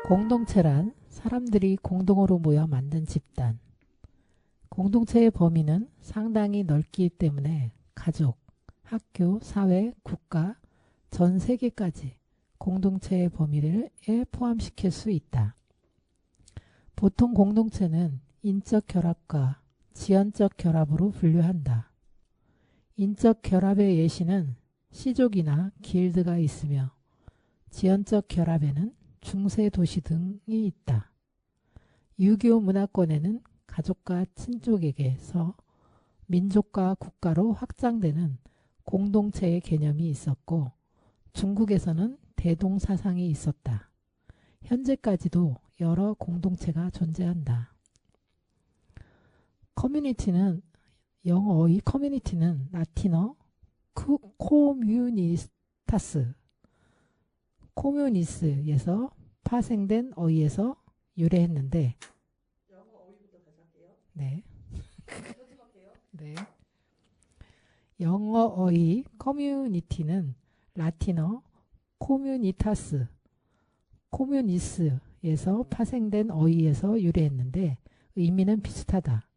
공동체란 사람들이 공동으로 모여 만든 집단. 공동체의 범위는 상당히 넓기 때문에 가족, 학교, 사회, 국가, 전 세계까지 공동체의 범위를 포함시킬 수 있다. 보통 공동체는 인적 결합과 지연적 결합으로 분류한다. 인적 결합의 예시는 시족이나 길드가 있으며 지연적 결합에는 중세 도시 등이 있다. 유교 문화권에는 가족과 친족에게서 민족과 국가로 확장되는 공동체의 개념이 있었고 중국에서는 대동사상이 있었다. 현재까지도 여러 공동체가 존재한다. 커뮤니티는 영어의 커뮤니티는 라틴어 코뮤니타스 코뮤니스에서 파생된 어휘에서 유래했는데 영어 어휘부터 다시 할게요. 네. 네. 영어 어휘 커뮤니티는 라틴어 코뮤니타스 코뮤니스에서 파생된 어휘에서 유래했는데 의미는 비슷하다.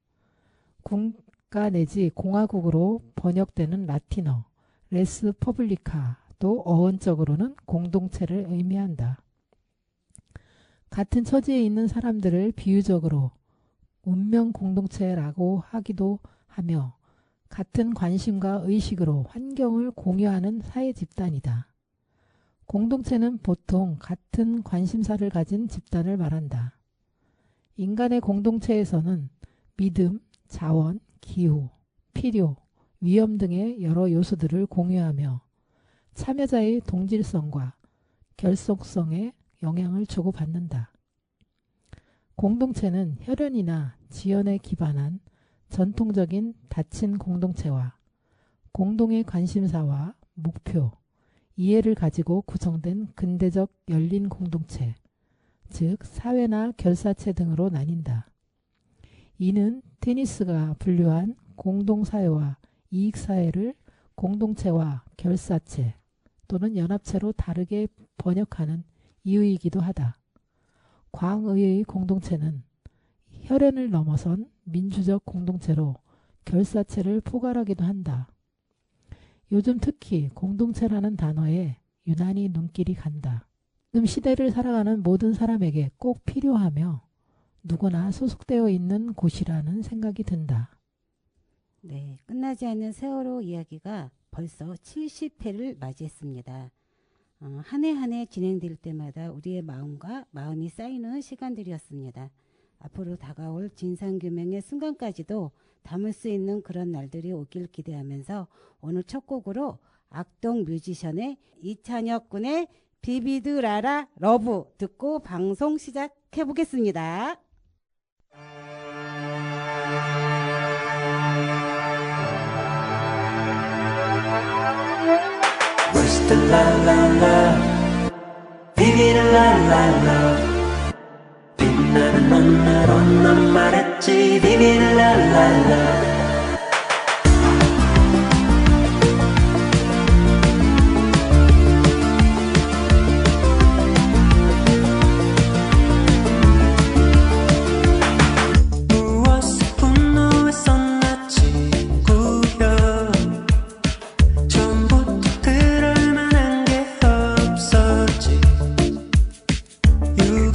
국가 내지 공화국으로 번역되는 라틴어 레스 퍼블리카도 어원적으로는 공동체를 의미한다. 같은 처지에 있는 사람들을 비유적으로 운명 공동체라고 하기도 하며 같은 관심과 의식으로 환경을 공유하는 사회 집단이다. 공동체는 보통 같은 관심사를 가진 집단을 말한다. 인간의 공동체에서는 믿음, 자원, 기후, 필요, 위험 등의 여러 요소들을 공유하며 참여자의 동질성과 결속성에 영향을 주고받는다. 공동체는 혈연이나 지연에 기반한 전통적인 닫힌 공동체와 공동의 관심사와 목표, 이해를 가지고 구성된 근대적 열린 공동체, 즉 사회나 결사체 등으로 나뉜다. 이는 테니스가 분류한 공동사회와 이익사회를 공동체와 결사체 또는 연합체로 다르게 번역하는 이유이기도 하다. 광의의 공동체는 혈연을 넘어선 민주적 공동체로 결사체를 포괄하기도 한다. 요즘 특히 공동체라는 단어에 유난히 눈길이 간다. 지금 시대를 살아가는 모든 사람에게 꼭 필요하며 누구나 소속되어 있는 곳이라는 생각이 든다. 네, 끝나지 않는 세월호 이야기가 벌써 70회를 맞이했습니다. 한 해 한 해 진행될 때마다 우리의 마음과 마음이 쌓이는 시간들이었습니다. 앞으로 다가올 진상규명의 순간까지도 담을 수 있는 그런 날들이 오길 기대하면서 오늘 첫 곡으로 악동 뮤지션의 이찬혁 군의 비비드라라 러브 듣고 방송 시작해 보겠습니다. Where's the la la la, 비비드라라라. 빛나는 너나로 넌 말했지 비비드라라라. You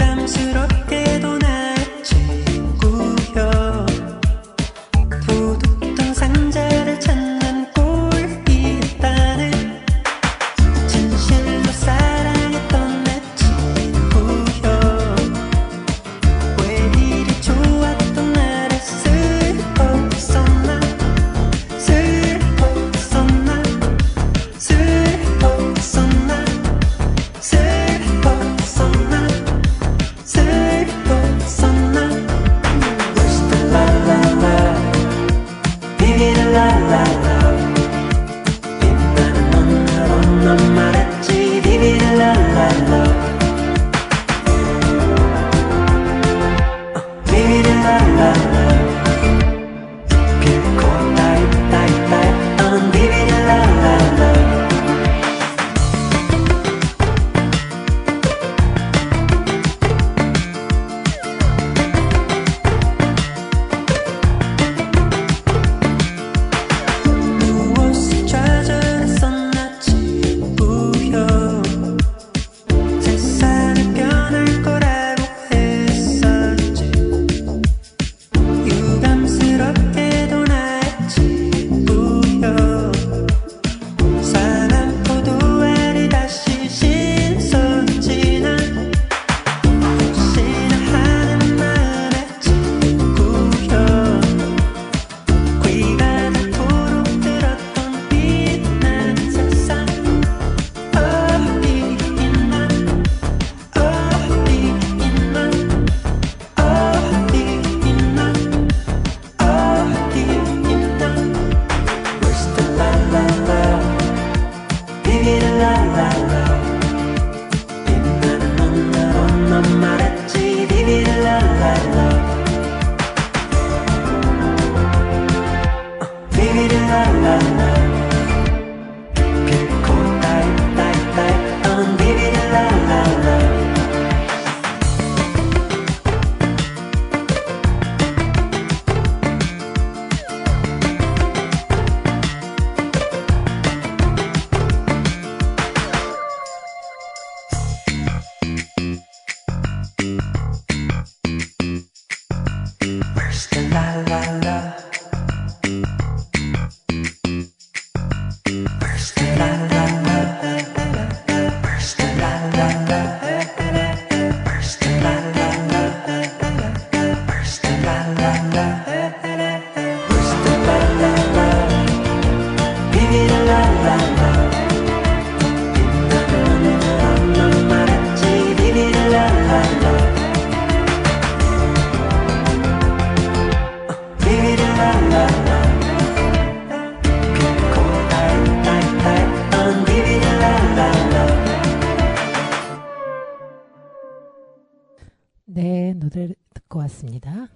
비비랄랄랄라 빛나는 하늘 엄마 말했지 비비랄랄랄라 비비랄랄랄라 빛고 달달달 비비랄랄랄라. 네, 노래 듣고 왔습니다.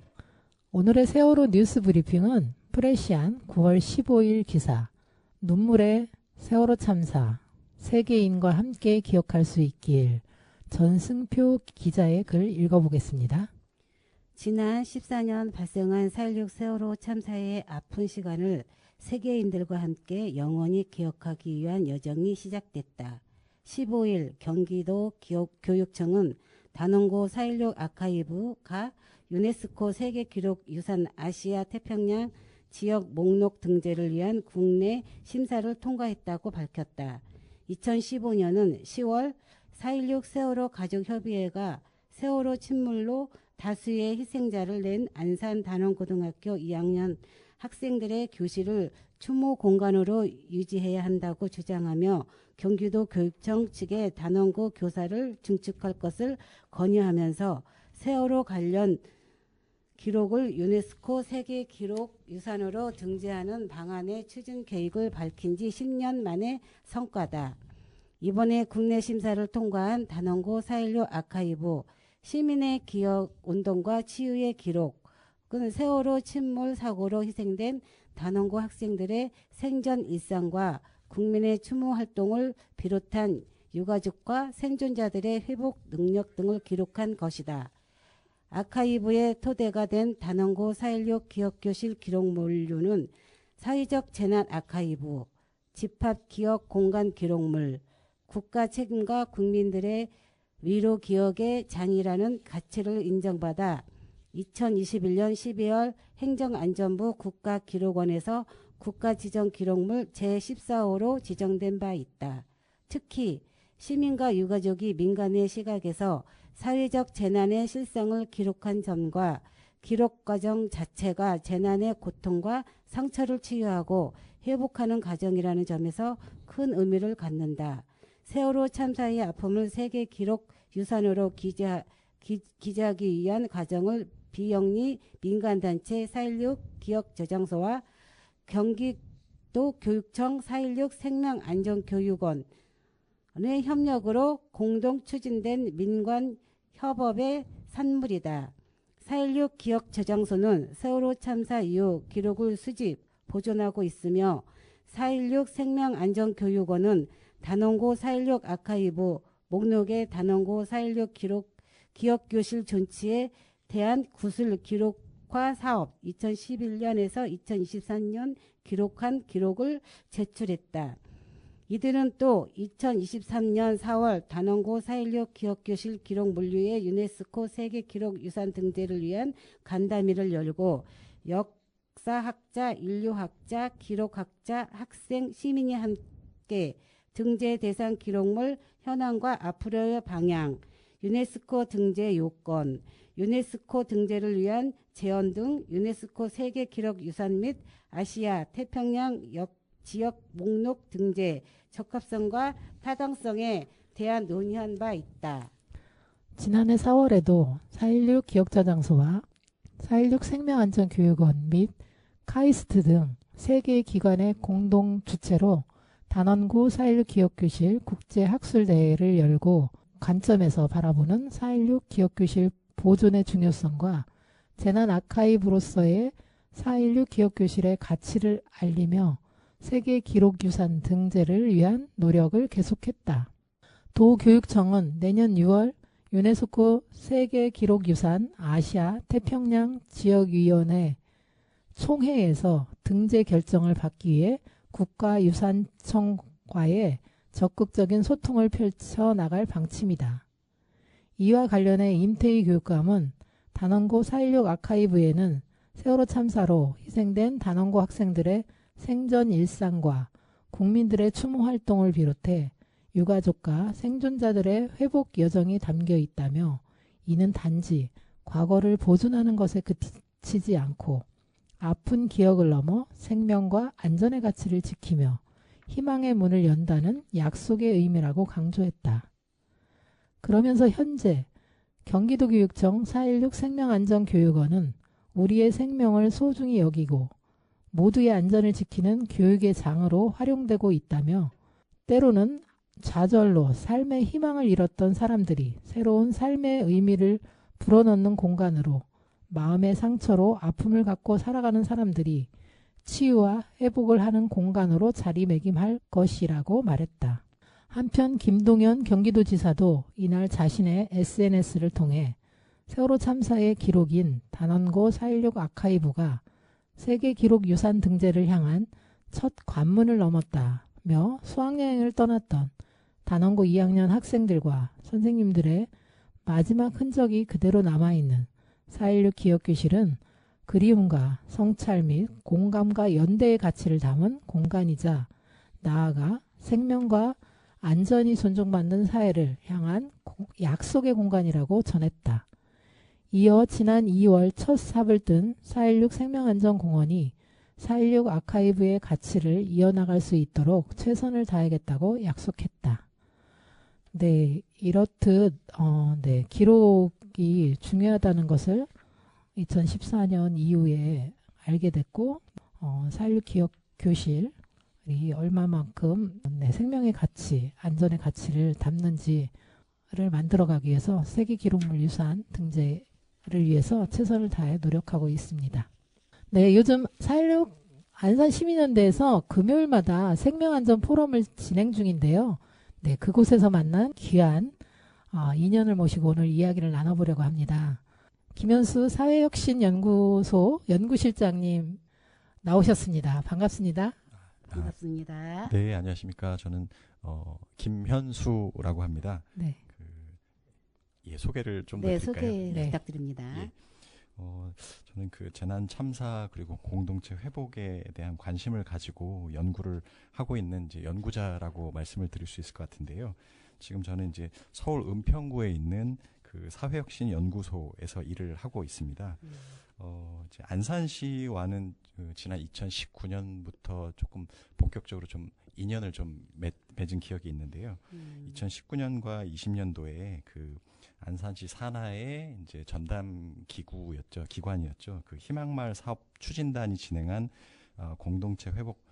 오늘의 세월호 뉴스 브리핑은 프레시안 9월 15일 기사 눈물의 세월호 참사 세계인과 함께 기억할 수 있길 전승표 기자의 글 읽어보겠습니다. 지난 14년 발생한 4.16 세월호 참사의 아픈 시간을 세계인들과 함께 영원히 기억하기 위한 여정이 시작됐다. 15일 경기도 교육청은 단원고 4.16 아카이브가 유네스코 세계기록유산 아시아 태평양 지역 목록 등재를 위한 국내 심사를 통과했다고 밝혔다. 2015년은 10월 4.16 세월호 가족협의회가 세월호 침몰로 다수의 희생자를 낸 안산 단원고등학교 2학년 학생들의 교실을 추모 공간으로 유지해야 한다고 주장하며 경기도 교육청 측에 단원고 교사를 증축할 것을 건의하면서 세월호 관련 기록을 유네스코 세계기록유산으로 등재하는 방안의 추진 계획을 밝힌 지 10년 만의 성과다. 이번에 국내 심사를 통과한 단원고 4.16 아카이브 시민의 기억 운동과 치유의 기록은 세월호 침몰 사고로 희생된 단원고 학생들의 생전 일상과 국민의 추모 활동을 비롯한 유가족과 생존자들의 회복 능력 등을 기록한 것이다. 아카이브의 토대가 된 단원고 4.16 기억교실 기록물류는 사회적 재난 아카이브, 집합 기억 공간 기록물, 국가 책임과 국민들의 위로 기억의 장이라는 가치를 인정받아 2021년 12월 행정안전부 국가기록원에서 국가지정기록물 제14호로 지정된 바 있다. 특히 시민과 유가족이 민간의 시각에서 사회적 재난의 실상을 기록한 점과 기록 과정 자체가 재난의 고통과 상처를 치유하고 회복하는 과정이라는 점에서 큰 의미를 갖는다. 세월호 참사의 아픔을 세계 기록 유산으로 기재하기 위한 과정을 비영리 민간단체 4.16 기억저장소와 경기도 교육청 4.16 생명안전교육원의 협력으로 공동 추진된 민관 협업의 산물이다. 4.16 기억저장소는 세월호 참사 이후 기록을 수집, 보존하고 있으며 4.16 생명안전교육원은 단원고 4.16 아카이브 목록의 단원고 4.16 기억교실 존치에 대한 구술 기록화 사업 2011년에서 2023년 기록한 기록을 제출했다. 이들은 또 2023년 4월 단원고 4.16 기억교실 기록물류의 유네스코 세계기록유산 등재를 위한 간담회를 열고 역사학자, 인류학자, 기록학자, 학생, 시민이 함께 등재 대상 기록물 현황과 앞으로의 방향, 유네스코 등재 요건, 유네스코 등재를 위한 제언 등 유네스코 세계기록유산 및 아시아, 태평양 지역 목록 등재 적합성과 타당성에 대한 논의한 바 있다. 지난해 4월에도 4.16 기억저장소와 4.16 생명안전교육원 및 카이스트 등 3개의 기관의 공동 주최로 단원고 4.16 기억교실 국제학술대회를 열고 관점에서 바라보는 4.16 기억교실 보존의 중요성과 재난 아카이브로서의 4.16 기억교실의 가치를 알리며 세계 기록유산 등재를 위한 노력을 계속했다. 도교육청은 내년 6월 유네스코 세계기록유산 아시아 태평양 지역위원회 총회에서 등재 결정을 받기 위해 국가유산청과의 적극적인 소통을 펼쳐 나갈 방침이다. 이와 관련해 임태희 교육감은 단원고 4.16 아카이브에는 세월호 참사로 희생된 단원고 학생들의 생전 일상과 국민들의 추모 활동을 비롯해 유가족과 생존자들의 회복 여정이 담겨 있다며 이는 단지 과거를 보존하는 것에 그치지 않고 아픈 기억을 넘어 생명과 안전의 가치를 지키며 희망의 문을 연다는 약속의 의미라고 강조했다. 그러면서 현재 경기도교육청 4.16 생명안전교육원은 우리의 생명을 소중히 여기고 모두의 안전을 지키는 교육의 장으로 활용되고 있다며 때로는 좌절로 삶의 희망을 잃었던 사람들이 새로운 삶의 의미를 불어넣는 공간으로 마음의 상처로 아픔을 갖고 살아가는 사람들이 치유와 회복을 하는 공간으로 자리매김할 것이라고 말했다. 한편 김동연 경기도지사도 이날 자신의 SNS를 통해 세월호 참사의 기록인 단원고 4.16 아카이브가 세계기록유산 등재를 향한 첫 관문을 넘었다며 수학여행을 떠났던 단원고 2학년 학생들과 선생님들의 마지막 흔적이 그대로 남아있는 4.16 기억교실은 그리움과 성찰 및 공감과 연대의 가치를 담은 공간이자 나아가 생명과 안전이 존중받는 사회를 향한 약속의 공간이라고 전했다. 이어 지난 2월 첫 삽을 뜬 4.16 생명안전공원이 4.16 아카이브의 가치를 이어나갈 수 있도록 최선을 다하겠다고 약속했다. 네, 이렇듯 기록이 중요하다는 것을 2014년 이후에 알게 됐고 4.16 기억교실이 얼마만큼 생명의 가치, 안전의 가치를 담는지를 만들어가기 위해서 세계기록물유산 등재를 위해서 최선을 다해 노력하고 있습니다. 네, 요즘 4.16 안산시민연대에서 금요일마다 생명안전 포럼을 진행 중인데요. 네, 그곳에서 만난 귀한 인연을 모시고 오늘 이야기를 나눠보려고 합니다. 김현수 사회혁신연구소 연구실장님 나오셨습니다. 반갑습니다. 반갑습니다. 네, 안녕하십니까. 저는 김현수라고 합니다. 네. 소개를 좀 네, 드릴까요? 소개 네. 부탁드립니다. 예. 저는 그 재난 참사 그리고 공동체 회복에 대한 관심을 가지고 연구를 하고 있는 이제 연구자라고 말씀을 드릴 수 있을 것 같은데요. 지금 저는 이제 서울 은평구에 있는 그 사회혁신연구소에서 일을 하고 있습니다. 이제 안산시와는 지난 2019년부터 조금 본격적으로 좀 인연을 좀 맺은 기억이 있는데요. 2019년과 20년도에 그 안산시 산하의 이제 전담 기관이었죠. 그 희망마을 사업 추진단이 진행한 공동체 회복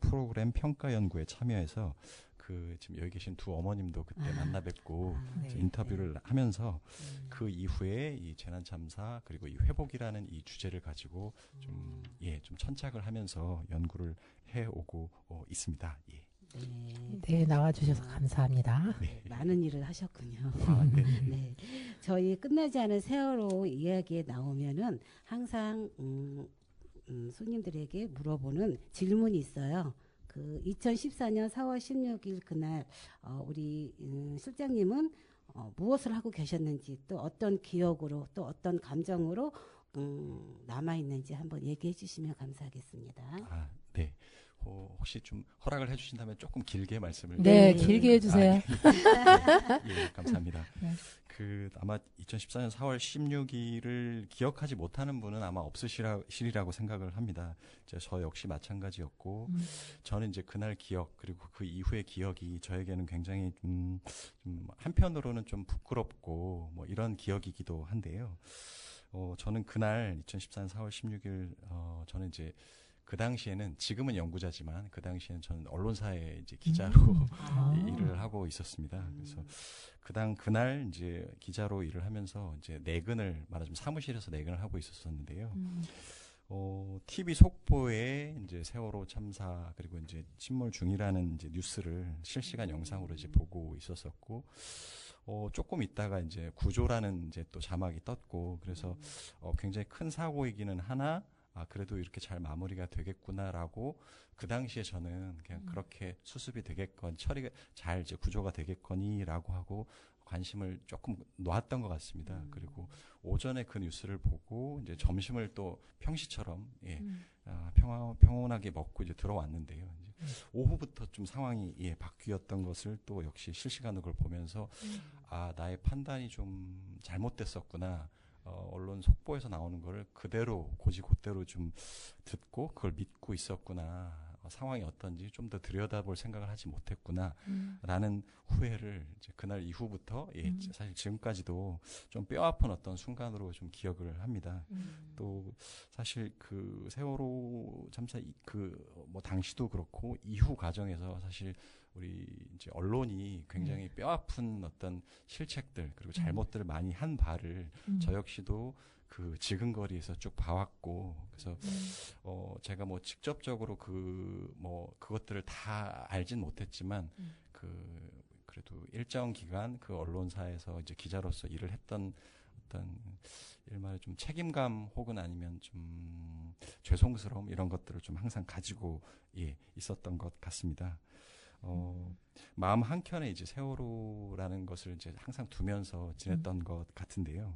프로그램 평가 연구에 참여해서 그 지금 여기 계신 두 어머님도 그때 만나 뵙고 네. 인터뷰를 하면서 그 이후에 이 재난 참사 그리고 이 회복이라는 이 주제를 가지고 좀 천착을 하면서 연구를 해 오고 있습니다. 예. 네, 나와주셔서 감사합니다. 네. 많은 일을 하셨군요. 네. 네, 저희 끝나지 않은 세월호 이야기에 나오면은 항상 손님들에게 물어보는 질문이 있어요. 그 2014년 4월 16일 그날 우리 실장님은 무엇을 하고 계셨는지 또 어떤 기억으로 또 어떤 감정으로 남아 있는지 한번 얘기해 주시면 감사하겠습니다. 네. 혹시 좀 허락을 해주신다면 조금 길게 말씀을. 네, 네. 길게 해주세요. 예, 감사합니다. 네. 그 아마 2014년 4월 16일을 기억하지 못하는 분은 아마 없으시리라고 생각을 합니다. 저 역시 마찬가지였고 저는 이제 그날 기억 그리고 그 이후의 기억이 저에게는 굉장히 좀 한편으로는 좀 부끄럽고 뭐 이런 기억이기도 한데요. 저는 그날 2014년 4월 16일 저는 이제 그 당시에는 지금은 연구자지만 그 당시에는 저는 언론사에 이제 기자로 일을 하고 있었습니다. 그래서 그날 이제 기자로 일을 하면서 이제 내근을 말하자면 사무실에서 내근을 하고 있었었는데요. TV 속보에 이제 세월호 참사 그리고 이제 침몰 중이라는 이제 뉴스를 실시간 영상으로 이제 보고 있었었고 조금 있다가 이제 구조라는 이제 또 자막이 떴고 그래서 굉장히 큰 사고이기는 하나 그래도 이렇게 잘 마무리가 되겠구나라고 그 당시에 저는 그냥 그렇게 수습이 되겠건 처리가 잘 이제 구조가 되겠거니라고 하고 관심을 조금 놓았던 것 같습니다. 그리고 오전에 그 뉴스를 보고 이제 점심을 또 평시처럼 평온하게 먹고 이제 들어왔는데요. 이제 오후부터 좀 상황이 바뀌었던 것을 또 역시 실시간으로 그걸 보면서 나의 판단이 좀 잘못됐었구나. 언론 속보에서 나오는 거를 그대로 곧대로 좀 듣고 그걸 믿고 있었구나. 상황이 어떤지 좀 더 들여다볼 생각을 하지 못했구나라는 후회를 이제 그날 이후부터 사실 지금까지도 좀 뼈아픈 어떤 순간으로 좀 기억을 합니다. 또 사실 그 세월호 참사 뭐 당시도 그렇고 이후 과정에서 사실 우리 이제 언론이 굉장히 뼈아픈 어떤 실책들 그리고 잘못들을 많이 한 바를 저 역시도 그 지근거리에서 쭉 봐왔고 그래서 제가 뭐 직접적으로 그것들을 다 알진 못했지만 그래도 일정 기간 그 언론사에서 이제 기자로서 일을 했던 어떤 일말의 좀 책임감 혹은 아니면 좀 죄송스러움 이런 것들을 좀 항상 가지고 있었던 것 같습니다. 마음 한켠에 이제 세월호라는 것을 이제 항상 두면서 지냈던 것 같은데요.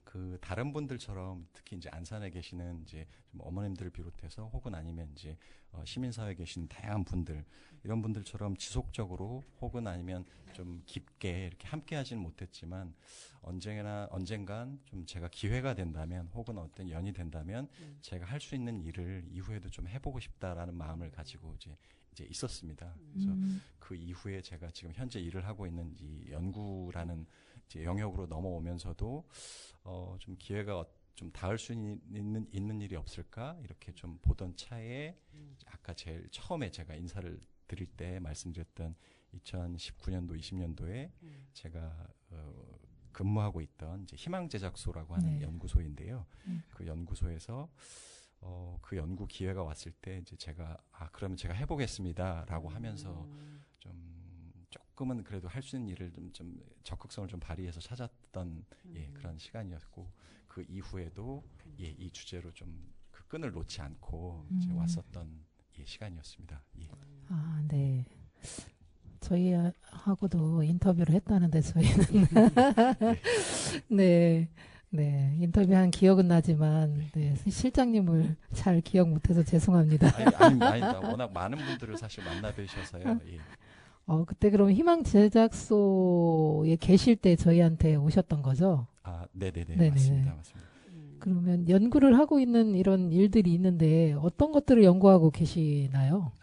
그 다른 분들처럼 특히 이제 안산에 계시는 이제 좀 어머님들을 비롯해서 혹은 아니면 이제 시민사회에 계신 다양한 분들 이런 분들처럼 지속적으로 혹은 아니면 좀 깊게 이렇게 함께하지는 못했지만 언젠간 좀 제가 기회가 된다면 혹은 어떤 연이 된다면 제가 할 수 있는 일을 이후에도 좀 해보고 싶다라는 마음을 가지고 이제 있었습니다. 그래서 그 이후에 제가 지금 현재 일을 하고 있는 이 연구라는 이제 영역으로 넘어오면서도 좀 기회가 좀 닿을 수 있는 일이 없을까 이렇게 좀 보던 차에 아까 제일 처음에 제가 인사를 드릴 때 말씀드렸던 2019년도 20년도에 제가 근무하고 있던 이제 희망제작소라고 하는 연구소인데요. 그 연구소에서 그 연구 기회가 왔을 때 이제 제가 그러면 제가 해보겠습니다라고 하면서 조금은 그래도 할 수 있는 일을 좀 적극성을 좀 발휘해서 찾았던 그런 시간이었고 그 이후에도 이 주제로 좀 그 끈을 놓지 않고 이제 왔었던 시간이었습니다. 아, 네. 저희하고도 인터뷰를 했다는데 저희는 네. 네, 인터뷰한 기억은 나지만 실장님을 잘 기억 못해서 죄송합니다. 아닙니다. 워낙 많은 분들을 사실 만나 뵈셔서요. 그때 그럼 희망제작소에 계실 때 저희한테 오셨던 거죠? 네네네. 맞습니다. 그러면 연구를 하고 있는 이런 일들이 있는데 어떤 것들을 연구하고 계시나요?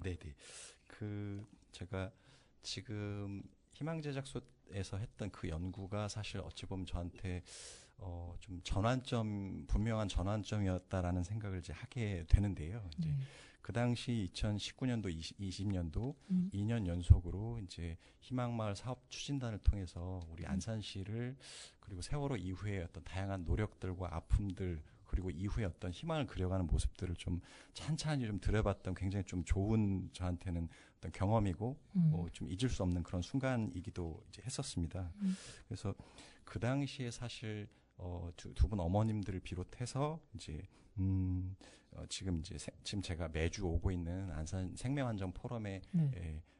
네네. 제가 지금 희망제작소에서 했던 그 연구가 사실 어찌 보면 저한테 좀 분명한 전환점이었다라는 생각을 이제 하게 되는데요. 이제 그 당시 2019년도, 20년도 2년 연속으로 이제 희망마을 사업 추진단을 통해서 우리 안산시를 그리고 세월호 이후에 어떤 다양한 노력들과 아픔들 그리고 이후에 어떤 희망을 그려가는 모습들을 좀 찬찬히 좀 들여봤던 굉장히 좀 좋은 저한테는 어떤 경험이고 좀 잊을 수 없는 그런 순간이기도 이제 했었습니다. 그래서 그 당시에 사실 두 분 어머님들을 비롯해서 이제 지금 제가 매주 오고 있는 안산 생명안전 포럼에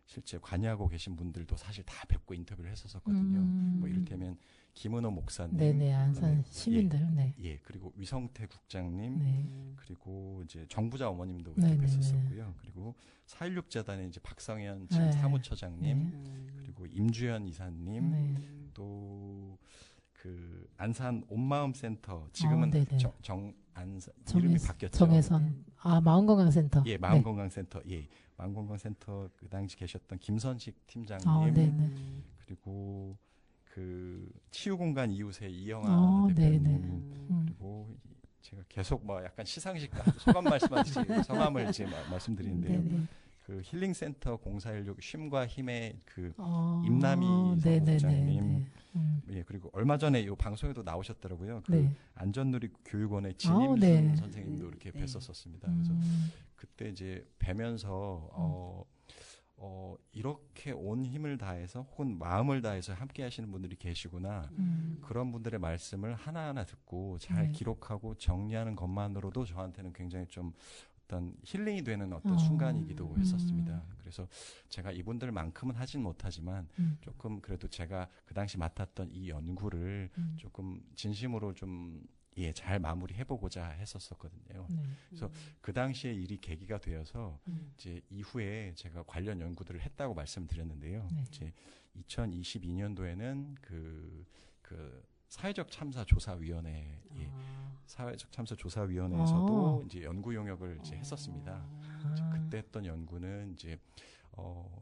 실제 관여하고 계신 분들도 사실 다 뵙고 인터뷰를 했었거든요. 뭐 이를테면 김은호 목사님, 네네, 안산 시민들, 그리고 위성태 국장님, 그리고 이제 정부자 어머님도 뵀었었고요. 그리고 4.16 재단의 이제 박성현 지금 사무처장님, 그리고 임주현 이사님, 또 그 안산 온마음 센터 지금은 안산 이름이 바뀌었죠. 정혜선 마음건강센터. 마음건강센터. 마음건강센터 그 당시 계셨던 김선식 팀장님, 그리고 그 치유공간 이웃의 이영아 대표님, 그리고 제가 계속 약간 시상식 소감 말씀하듯이 성함을 이제 말씀드리는데요. 그 힐링센터 0416 쉼과 힘의 그 임남희 사무국장님, 그리고 얼마 전에 이 방송에도 나오셨더라고요. 그 안전누리 교육원의 진임순 선생님도 이렇게 뵀었었습니다. 그래서 그때 이제 뵈면서 이렇게 온 힘을 다해서 혹은 마음을 다해서 함께 하시는 분들이 계시구나. 그런 분들의 말씀을 하나하나 듣고 잘 기록하고 정리하는 것만으로도 저한테는 굉장히 좀 어떤 힐링이 되는 어떤 순간이기도 했었습니다. 그래서 제가 이분들만큼은 하진 못하지만 조금 그래도 제가 그 당시 맡았던 이 연구를 조금 진심으로 좀 잘 마무리해보고자 했었거든요. 그래서 그 당시에 일이 계기가 되어서 이제 이후에 제가 관련 연구들을 했다고 말씀드렸는데요. 이제 2022년도에는 그 사회적 참사 조사위원회, 사회적 참사 조사위원회에서도 이제 연구 용역을 이제 했었습니다. 이제 그때 했던 연구는 이제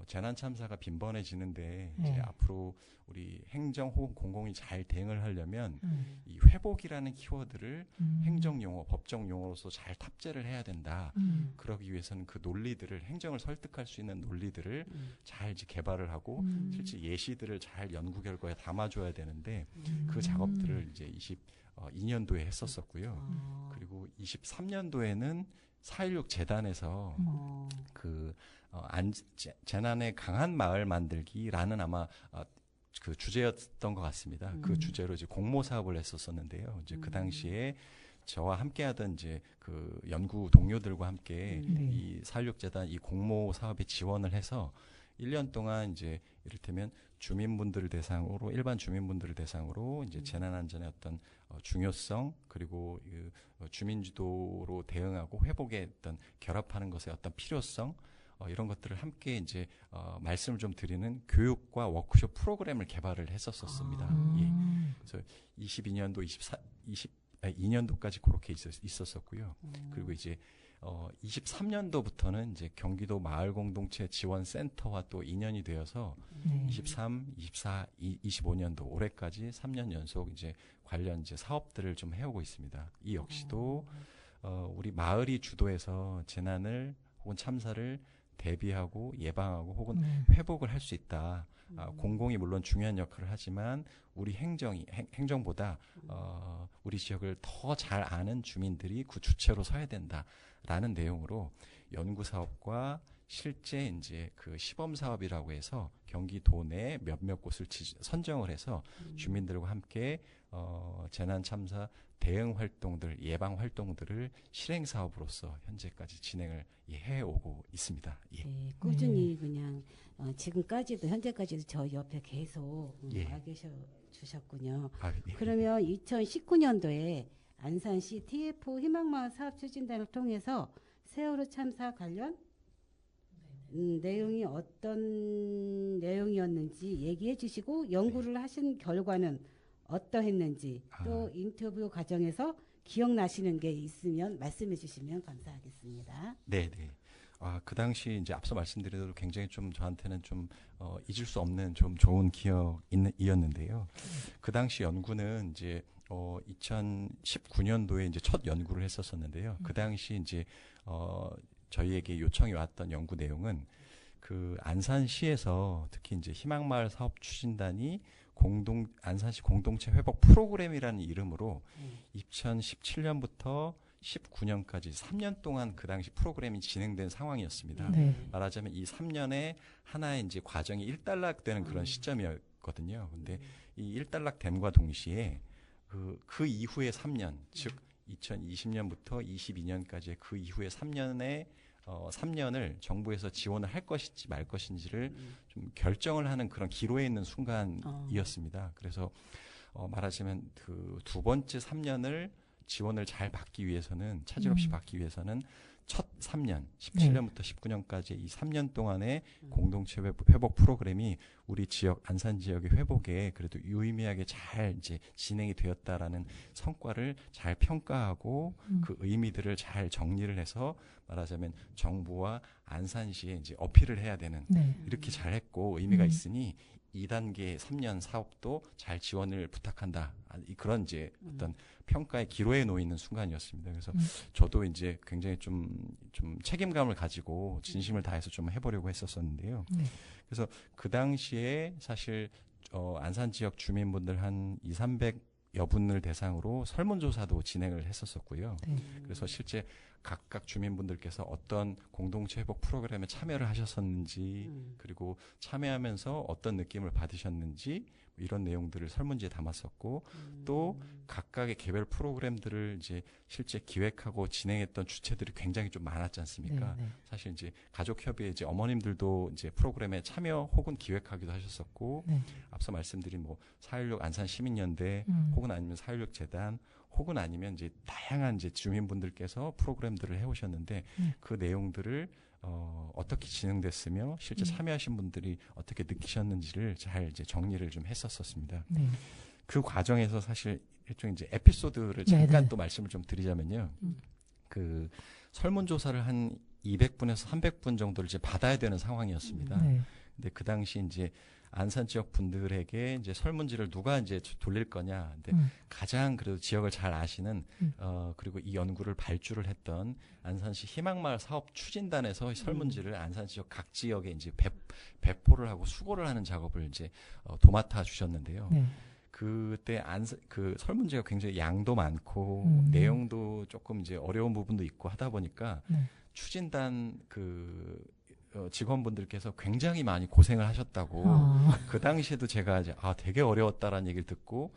재난 참사가 빈번해지는데 이제 앞으로 우리 행정 혹은 공공이 잘 대응을 하려면 이 회복이라는 키워드를 행정 용어, 법정 용어로서 잘 탑재를 해야 된다. 그러기 위해서는 그 논리들을 행정을 설득할 수 있는 논리들을 잘 이제 개발을 하고 실제 예시들을 잘 연구 결과에 담아줘야 되는데 그 작업들을 이제 22년도에 했었었고요. 그리고 23년도에는 4.16 재단에서 재난에 강한 마을 만들기라는 아마 그 주제였던 것 같습니다. 그 주제로 이제 공모 사업을 했었었는데요. 이제 그 당시에 저와 함께하던 이제 그 연구 동료들과 함께 이 4.16 재단 이 공모 사업에 지원을 해서 1년 동안 이제 이를테면 주민분들을 대상으로 일반 주민분들을 대상으로 이제 재난 안전의 어떤 중요성 그리고 그 주민주도로 대응하고 회복에 어떤 결합하는 것의 어떤 필요성 이런 것들을 함께 이제 말씀을 좀 드리는 교육과 워크숍 프로그램을 개발을 했었습니다. 예. 그래서 22년도 2년도까지 그렇게 있었었고요. 그리고 이제 23년도부터는 이제 경기도 마을공동체 지원센터와 또 인연이 되어서 23, 24, 25년도 올해까지 3년 연속 이제 관련 이제 사업들을 좀 해오고 있습니다. 이 역시도 우리 마을이 주도해서 재난을 혹은 참사를 대비하고 예방하고 혹은 회복을 할 수 있다. 공공이 물론 중요한 역할을 하지만 우리 행정보다 우리 지역을 더 잘 아는 주민들이 그 주체로 서야 된다라는 내용으로 연구 사업과 실제 이제 그 시범 사업이라고 해서 경기도 내 몇몇 곳을 선정을 해서 주민들과 함께 재난 참사 대응 활동들, 예방 활동들을 실행 사업으로서 현재까지 진행을 해오고 있습니다. 예. 네, 꾸준히 그냥 지금까지도 현재까지도 저 옆에 계속 와 계셔 주셨군요. 예. 그러면 2019년도에 안산시 TF 희망마을 사업 추진단을 통해서 세월호 참사 관련 내용이 어떤 내용이었는지 얘기해 주시고 연구를 하신 결과는 어떠했는지 또 인터뷰 과정에서 기억나시는 게 있으면 말씀해 주시면 감사하겠습니다. 네. 그 당시 이제 앞서 말씀드린 대로 굉장히 좀 저한테는 좀 잊을 수 없는 좀 좋은 기억이었는데요. 그 당시 연구는 이제 2019년도에 이제 첫 연구를 했었었는데요. 그 당시 이제 저희에게 요청이 왔던 연구 내용은 그 안산시에서 특히 이제 희망마을 사업 추진단이 안산시 공동체 회복 프로그램이라는 이름으로 2017년부터 19년까지 3년 동안 그 당시 프로그램이 진행된 상황이었습니다. 말하자면 이 3년에 하나의 이제 과정이 일단락되는 그런 시점이었거든요. 근데 이 일단락됨과 동시에 그 이후의 3년, 즉 2020년부터 22년까지의 그 이후의 3년을 정부에서 지원을 할 것인지 말 것인지를 좀 결정을 하는 그런 기로에 있는 순간이었습니다. 그래서 말하자면 그 두 번째 3년을 지원을 잘 받기 위해서는 차질 없이 받기 위해서는 첫 3년, 17년부터 19년까지 이 3년 동안의 공동체 회복 프로그램이 우리 지역, 안산 지역의 회복에 그래도 유의미하게 잘 이제 진행이 되었다라는 성과를 잘 평가하고 그 의미들을 잘 정리를 해서 말하자면 정부와 안산시에 이제 어필을 해야 되는 이렇게 잘했고 의미가 있으니 2단계 3년 사업도 잘 지원을 부탁한다. 그런 이제 어떤 평가의 기로에 놓여 있는 순간이었습니다. 그래서 저도 이제 굉장히 좀 책임감을 가지고 진심을 다해서 좀 해보려고 했었었는데요. 그래서 그 당시에 사실 안산 지역 주민분들 한 200~300여 분을 대상으로 설문조사도 진행을 했었었고요. 그래서 실제 각각 주민분들께서 어떤 공동체 회복 프로그램에 참여를 하셨었는지 그리고 참여하면서 어떤 느낌을 받으셨는지 이런 내용들을 설문지에 담았었고 또 각각의 개별 프로그램들을 이제 실제 기획하고 진행했던 주체들이 굉장히 좀 많았지 않습니까? 사실 이제 가족협의회 이제 어머님들도 이제 프로그램에 참여 혹은 기획하기도 하셨었고 앞서 말씀드린 뭐 4.16 안산시민연대 혹은 아니면 4.16 재단 혹은 아니면 이제 다양한 이제 주민분들께서 프로그램들을 해오셨는데 그 내용들을 어떻게 진행됐으며 실제 참여하신 분들이 어떻게 느끼셨는지를 잘 이제 정리를 좀 했었습니다. 그 과정에서 사실 일종 이제 에피소드를 잠깐 네네. 또 말씀을 좀 드리자면요. 음. 그 설문조사를 한 200분에서 300분 정도를 이제 받아야 되는 상황이었습니다. 네. 근데 그 당시 이제 안산 지역 분들에게 이제 설문지를 누가 이제 돌릴 거냐. 근데 가장 그래도 지역을 잘 아시는 그리고 이 연구를 발주를 했던 안산시 희망마을 사업 추진단에서 설문지를 안산 지역 각 지역에 이제 배포를 하고 수거를 하는 작업을 이제 도맡아 주셨는데요. 네. 그때 그 설문지가 굉장히 양도 많고 내용도 조금 이제 어려운 부분도 있고 하다 보니까 네. 추진단 그 직원분들께서 굉장히 많이 고생을 하셨다고 그 당시에도 제가 이제 되게 어려웠다라는 얘기를 듣고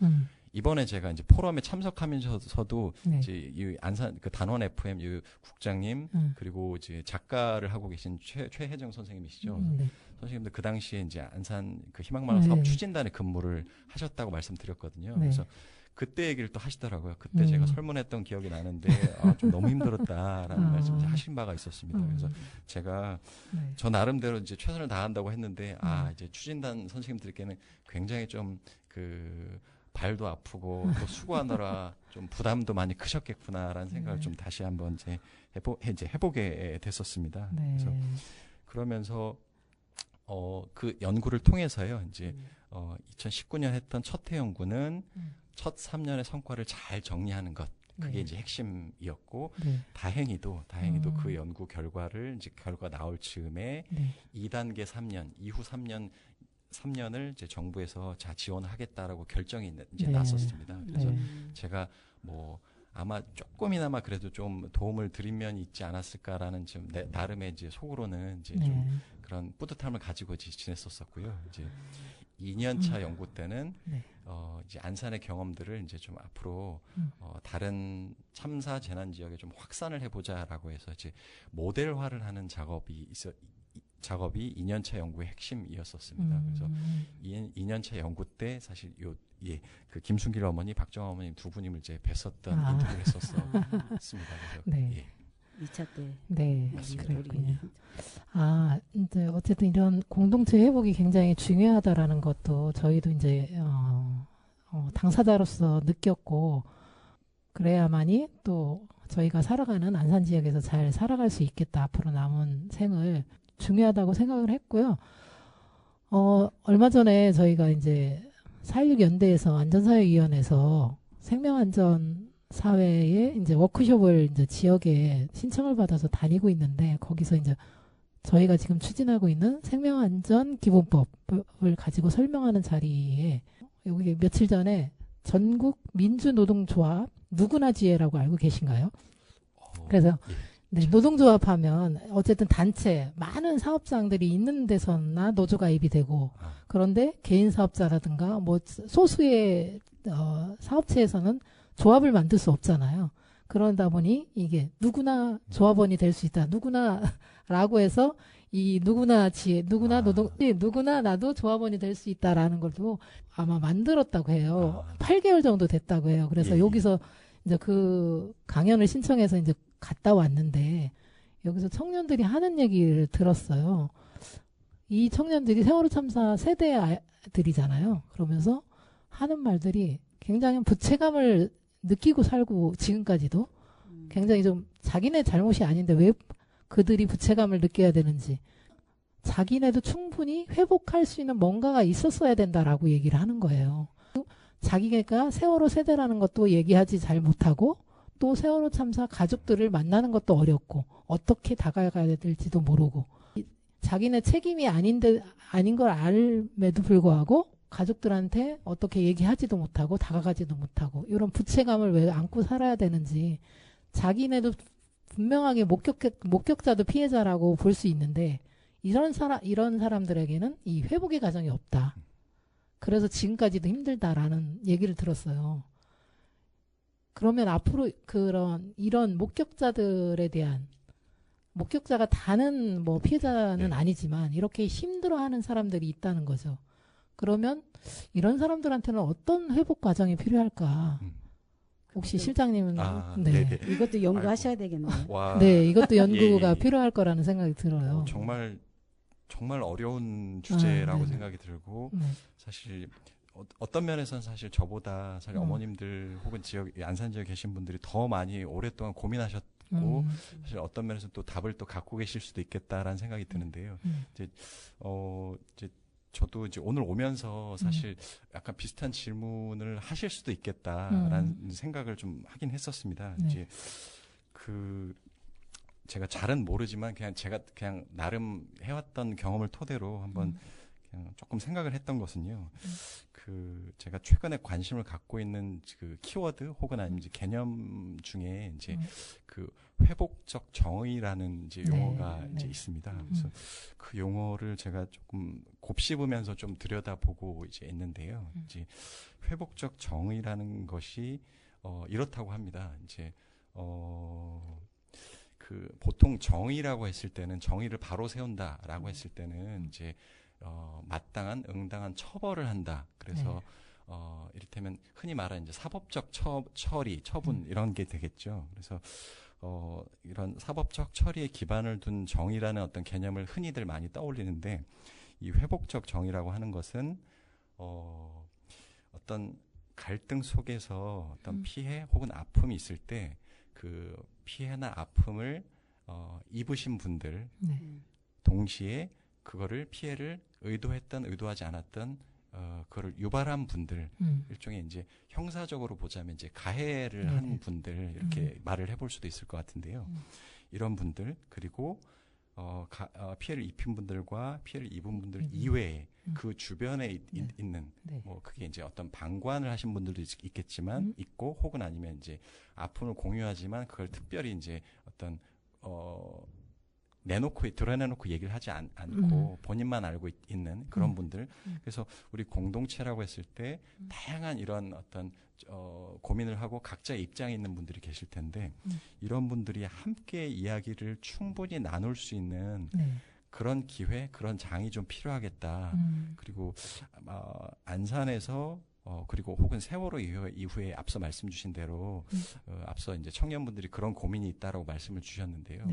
이번에 제가 이제 포럼에 참석하면서도 네. 이제 이 안산 그 단원 FM 이 국장님 그리고 이제 작가를 하고 계신 최혜정 선생님이시죠. 네. 선생님도 그 당시에 이제 안산 그 희망마을 네. 사업 추진단에 근무를 하셨다고 말씀드렸거든요. 네. 그래서 그때 얘기를 또 하시더라고요. 그때 제가 설문했던 기억이 나는데 좀 너무 힘들었다라는 말씀을 하신 바가 있었습니다. 그래서 제가 네. 저 나름대로 이제 최선을 다한다고 했는데 이제 추진단 선생님들께는 굉장히 좀 그 발도 아프고 또 수고하느라 좀 부담도 많이 크셨겠구나라는 생각을 좀 다시 한번 이제 해보게 됐었습니다. 네. 그래서 그러면서 그 연구를 통해서요. 이제 2019년 했던 첫 해 연구는 첫 3년의 성과를 잘 정리하는 것. 그게 네. 이제 핵심이었고 네. 다행히도 그 연구 결과를 이제 결과 나올 즈음에 네. 2단계 3년 이후 3년을 이제 정부에서 지원하겠다라고 결정이 이제 네. 났었습니다. 그래서 네. 제가 뭐 아마 조금이나마 그래도 좀 도움을 드린 면이 있지 않았을까라는 좀 나름의 이제 속으로는 이제 네. 좀 그런 뿌듯함을 가지고 지냈었었고요. 이제 2년차 연구 때는 네. 이제 안산의 경험들을 이제 좀 앞으로 다른 참사 재난 지역에 좀 확산을 해보자라고 해서 이제 모델화를 하는 작업이 2년차 연구의 핵심이었었습니다. 그래서 2년차 연구 때 사실 그 김순길 어머니, 박정아 어머님 두 분임을 이제 뵀었던 인터뷰를 했었습니다. 그래서 네. 2차 때. 네, 맞습니다. 그랬군요. 이제 어쨌든 이런 공동체 회복이 굉장히 중요하다라는 것도 저희도 이제 당사자로서 느꼈고 그래야만이 또 저희가 살아가는 안산 지역에서 잘 살아갈 수 있겠다. 앞으로 남은 생을 중요하다고 생각을 했고요. 얼마 전에 저희가 이제 4.16 연대에서 안전사회위원회에서 생명안전 사회에 이제 워크숍을 이제 지역에 신청을 받아서 다니고 있는데 거기서 이제 저희가 지금 추진하고 있는 생명안전 기본법을 가지고 설명하는 자리에 여기 며칠 전에 전국 민주노동조합 누구나 지혜라고 알고 계신가요? 그래서 네, 노동조합 하면 어쨌든 단체 많은 사업장들이 있는 데서나 노조 가입이 되고 그런데 개인 사업자라든가 뭐 소수의 사업체에서는 조합을 만들 수 없잖아요. 그러다 보니 이게 누구나 조합원이 될 수 있다. 누구나라고 해서 이 누구나 지혜, 누구나 누구나 나도 조합원이 될 수 있다라는 걸도 아마 만들었다고 해요. 8개월 정도 됐다고 해요. 그래서 여기서 이제 그 강연을 신청해서 이제 갔다 왔는데 여기서 청년들이 하는 얘기를 들었어요. 이 청년들이 세월호 참사 세대들이잖아요. 그러면서 하는 말들이 굉장히 부채감을 느끼고 살고 지금까지도 굉장히 좀 자기네 잘못이 아닌데 왜 그들이 부채감을 느껴야 되는지 자기네도 충분히 회복할 수 있는 뭔가가 있었어야 된다라고 얘기를 하는 거예요. 자기가 세월호 세대라는 것도 얘기하지 잘 못하고 또 세월호 참사 가족들을 만나는 것도 어렵고 어떻게 다가가야 될지도 모르고 자기네 책임이 아닌 걸 알음에도 불구하고 가족들한테 어떻게 얘기하지도 못하고 다가가지도 못하고 이런 부채감을 왜 안고 살아야 되는지 자기네도 분명하게 목격자도 피해자라고 볼 수 있는데 이런 사람들에게는 이 회복의 과정이 없다. 그래서 지금까지도 힘들다라는 얘기를 들었어요. 그러면 앞으로 이런 목격자들에 대한 목격자가 다는 뭐 피해자는 아니지만 이렇게 힘들어하는 사람들이 있다는 거죠. 그러면 이런 사람들한테는 어떤 회복 과정이 필요할까? 혹시 실장님은 네네. 이것도 연구하셔야 되겠네요. 네, 이것도 연구가 필요할 거라는 생각이 들어요. 정말 어려운 주제라고 네. 생각이 들고 사실 어떤 면에서는 사실 저보다 사실 어머님들 혹은 지역 안산 지역에 계신 분들이 더 많이 오랫동안 고민하셨고 사실 어떤 면에서 또 답을 또 갖고 계실 수도 있겠다라는 생각이 드는데요. 이제 저도 이제 오늘 오면서 사실 약간 비슷한 질문을 하실 수도 있겠다라는 생각을 좀 하긴 했었습니다. 네. 이제 제가 잘은 모르지만 제가 나름 해왔던 경험을 토대로 한번 그냥 조금 생각을 했던 것은요. 제가 최근에 관심을 갖고 있는 그 키워드 혹은 아니면 이제 개념 중에 이제 그 회복적 정의라는 이제 용어가 이제 있습니다. 그래서 그 용어를 제가 조금 곱씹으면서 좀 들여다보고 이제 있는데요. 이제 회복적 정의라는 것이 이렇다고 합니다. 이제 보통 정의라고 했을 때는 정의를 바로 세운다라고 했을 때는 이제 마땅한 응당한 처벌을 한다. 그래서 이를테면 흔히 말하는 이제 사법적 처리, 처분 이런 게 되겠죠. 그래서 이런 사법적 처리에 기반을 둔 정의라는 어떤 개념을 흔히들 많이 떠올리는데 이 회복적 정의라고 하는 것은 어떤 갈등 속에서 어떤 피해 혹은 아픔이 있을 때 그 피해나 아픔을 입으신 분들 동시에 그거를 피해를 의도했던 의도하지 않았던 그거를 유발한 분들 일종의 이제 형사적으로 보자면 이제 가해를 한 분들 이렇게 말을 해볼 수도 있을 것 같은데요. 이런 분들 그리고 피해를 입힌 분들과 피해를 입은 분들 이외에 그 주변에 있는 뭐 그게 이제 어떤 방관을 하신 분들도 있겠지만 있고 혹은 아니면 이제 아픔을 공유하지만 그걸 특별히 이제 어떤 드러내놓고 얘기를 하지 않고 본인만 알고 있는 그런 분들. 그래서 우리 공동체라고 했을 때 다양한 이런 어떤 고민을 하고 각자의 입장에 있는 분들이 계실 텐데 이런 분들이 함께 이야기를 충분히 나눌 수 있는 그런 기회, 그런 장이 좀 필요하겠다. 그리고 안산에서 그리고 혹은 세월호 이후에 앞서 말씀 주신 대로 앞서 이제 청년분들이 그런 고민이 있다라고 말씀을 주셨는데요.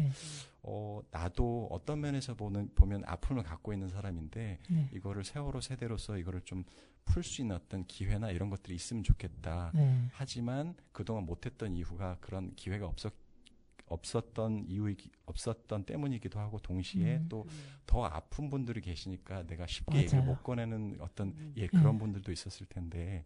나도 어떤 면에서 보면 아픔을 갖고 있는 사람인데 이거를 세월호 세대로서 이거를 좀 풀 수 있는 어떤 기회나 이런 것들이 있으면 좋겠다. 하지만 그동안 못했던 이유가 그런 기회가 없었던 때문이기도 하고 동시에 또 더 아픈 분들이 계시니까 내가 쉽게 얘기를 못 꺼내는 어떤 그런 분들도 있었을 텐데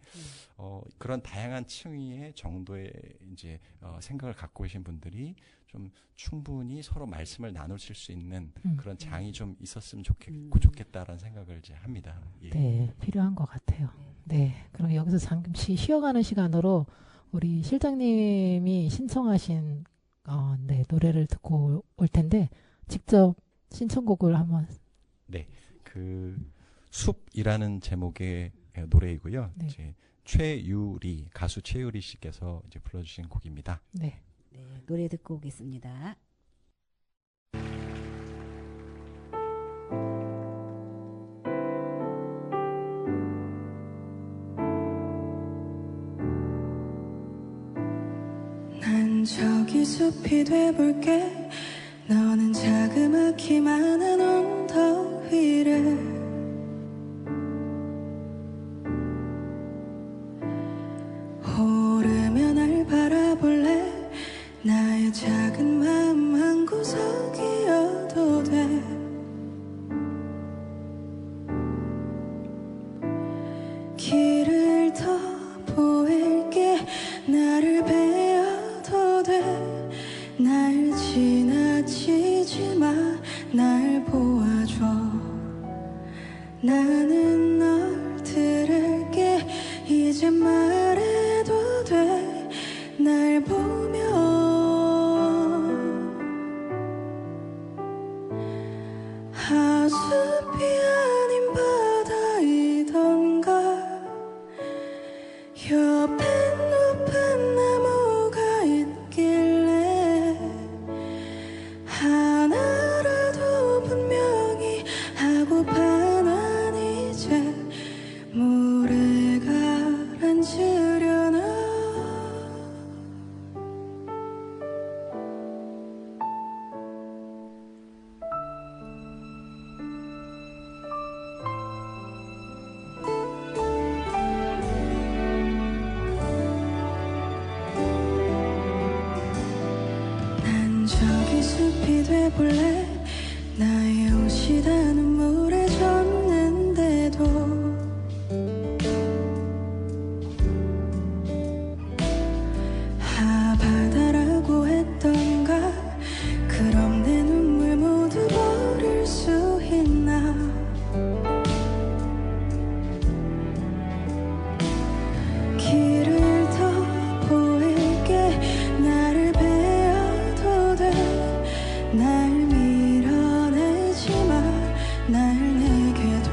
그런 다양한 층위의 정도의 이제 생각을 갖고 계신 분들이 좀 충분히 서로 말씀을 나누실 수 있는 그런 장이 좀 있었으면 좋겠다라는 생각을 이제 합니다. 네, 필요한 것 같아요. 네, 그럼 여기서 잠시 쉬어가는 시간으로 우리 실장님이 신청하신 노래를 듣고 올 텐데 직접 신청곡을 한번. 네, 그 숲이라는 제목의 노래이고요. 이제 가수 최유리 씨께서 이제 불러주신 곡입니다. 네, 노래 듣고 오겠습니다. 난 저기 숲이 돼볼게. 너는 자그맣기 많은 언덕 위를 오르며 날 바라볼래. 나의 작은 마음 한 구석이어도 돼. 길을 더 보일게. 나를 베어도 돼. 날 지나치지 마. 날 보아줘. 나는 널 들을게. 이제 말해도 돼. 날 보며 하숲이 아닌 바다이던가. 옆엔 높은 나무가 있길래 하나라도 분명히 하고파. 난 이제 물에 가라앉으려나. 숲이 돼볼래 나의 옷이 다 눈물에 젖는데도 바다라고 했던가 그럼 내 눈물 모두 버릴 수 있나 길을 더 보일게 나를 베어도 돼 날 밀어내지 마 날 내게 둬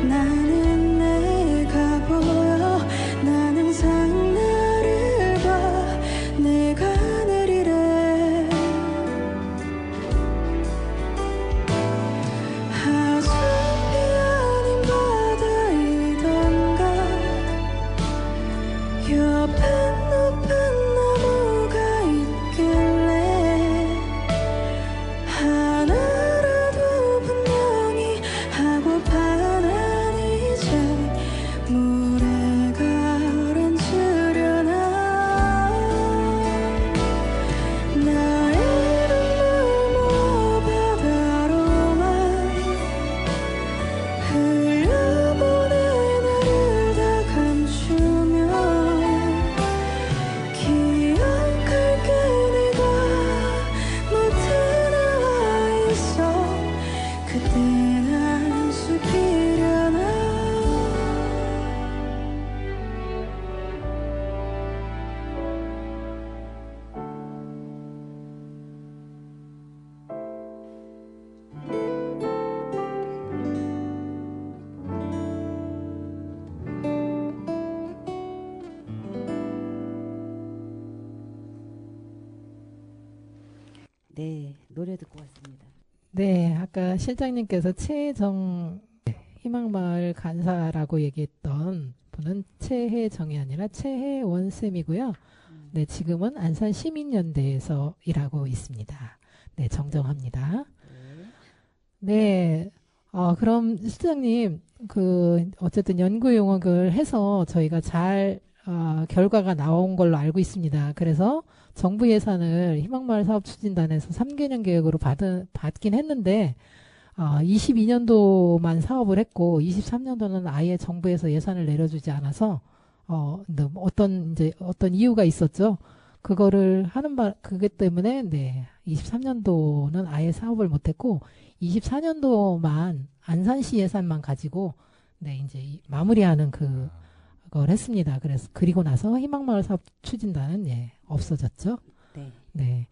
나는 내가 보여 난 항상 나를 봐 내가 내리래 하수이 아닌 바다이던가 옆엔 높은 나무가 있길래 하나라도 분명히 하고파 난 이제 물에 가라앉으려나 나의 눈물 모아 바다로만 흘려보내 나를 다 감추면 기억할게 내가 못해 나와 있어 그때 난 숲이려나 네, 노래 듣고 왔습니다. 네, 아까 실장님께서 최정 희망마을 간사라고 얘기했던 분은 최혜정이 아니라 최혜원 쌤이고요. 네, 지금은 안산 시민연대에서 일하고 있습니다. 네, 정정합니다. 네, 그럼 실장님, 어쨌든 연구 용역을 해서 저희가 잘 결과가 나온 걸로 알고 있습니다. 그래서 정부 예산을 희망마을 사업추진단에서 3개년 계획으로 받긴 했는데 22년도만 사업을 했고 23년도는 아예 정부에서 예산을 내려주지 않아서 어떤 이유가 있었죠. 그거를 그게 때문에 네 23년도는 아예 사업을 못했고 24년도만 안산시 예산만 가지고 네 이제 마무리하는 그걸 했습니다. 그리고 나서 희망마을 사업 추진단은 예 없어졌죠. 네. 네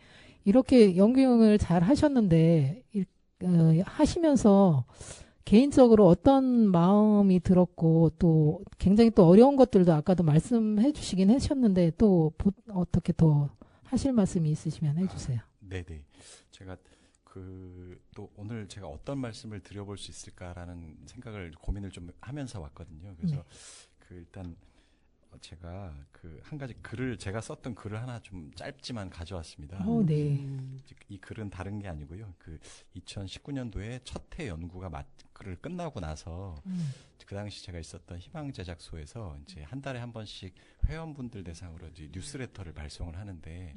이렇게 연구용을 잘 하셨는데 하시면서 개인적으로 어떤 마음이 들었고 또 굉장히 또 어려운 것들도 아까도 말씀해 주시긴 하셨는데 또 어떻게 더 하실 말씀이 있으시면 해주세요. 네네. 제가 또 오늘 제가 어떤 말씀을 드려볼 수 있을까라는 고민을 좀 하면서 왔거든요. 그래서 네. 일단 제가 한 가지 제가 썼던 글을 하나 좀 짧지만 가져왔습니다. 네. 이 글은 다른 게 아니고요. 2019년도에 첫 해 연구가 글을 끝나고 나서 그 당시 제가 있었던 희망제작소에서 이제 한 달에 한 번씩 회원분들 대상으로 이제 뉴스레터를 발송을 하는데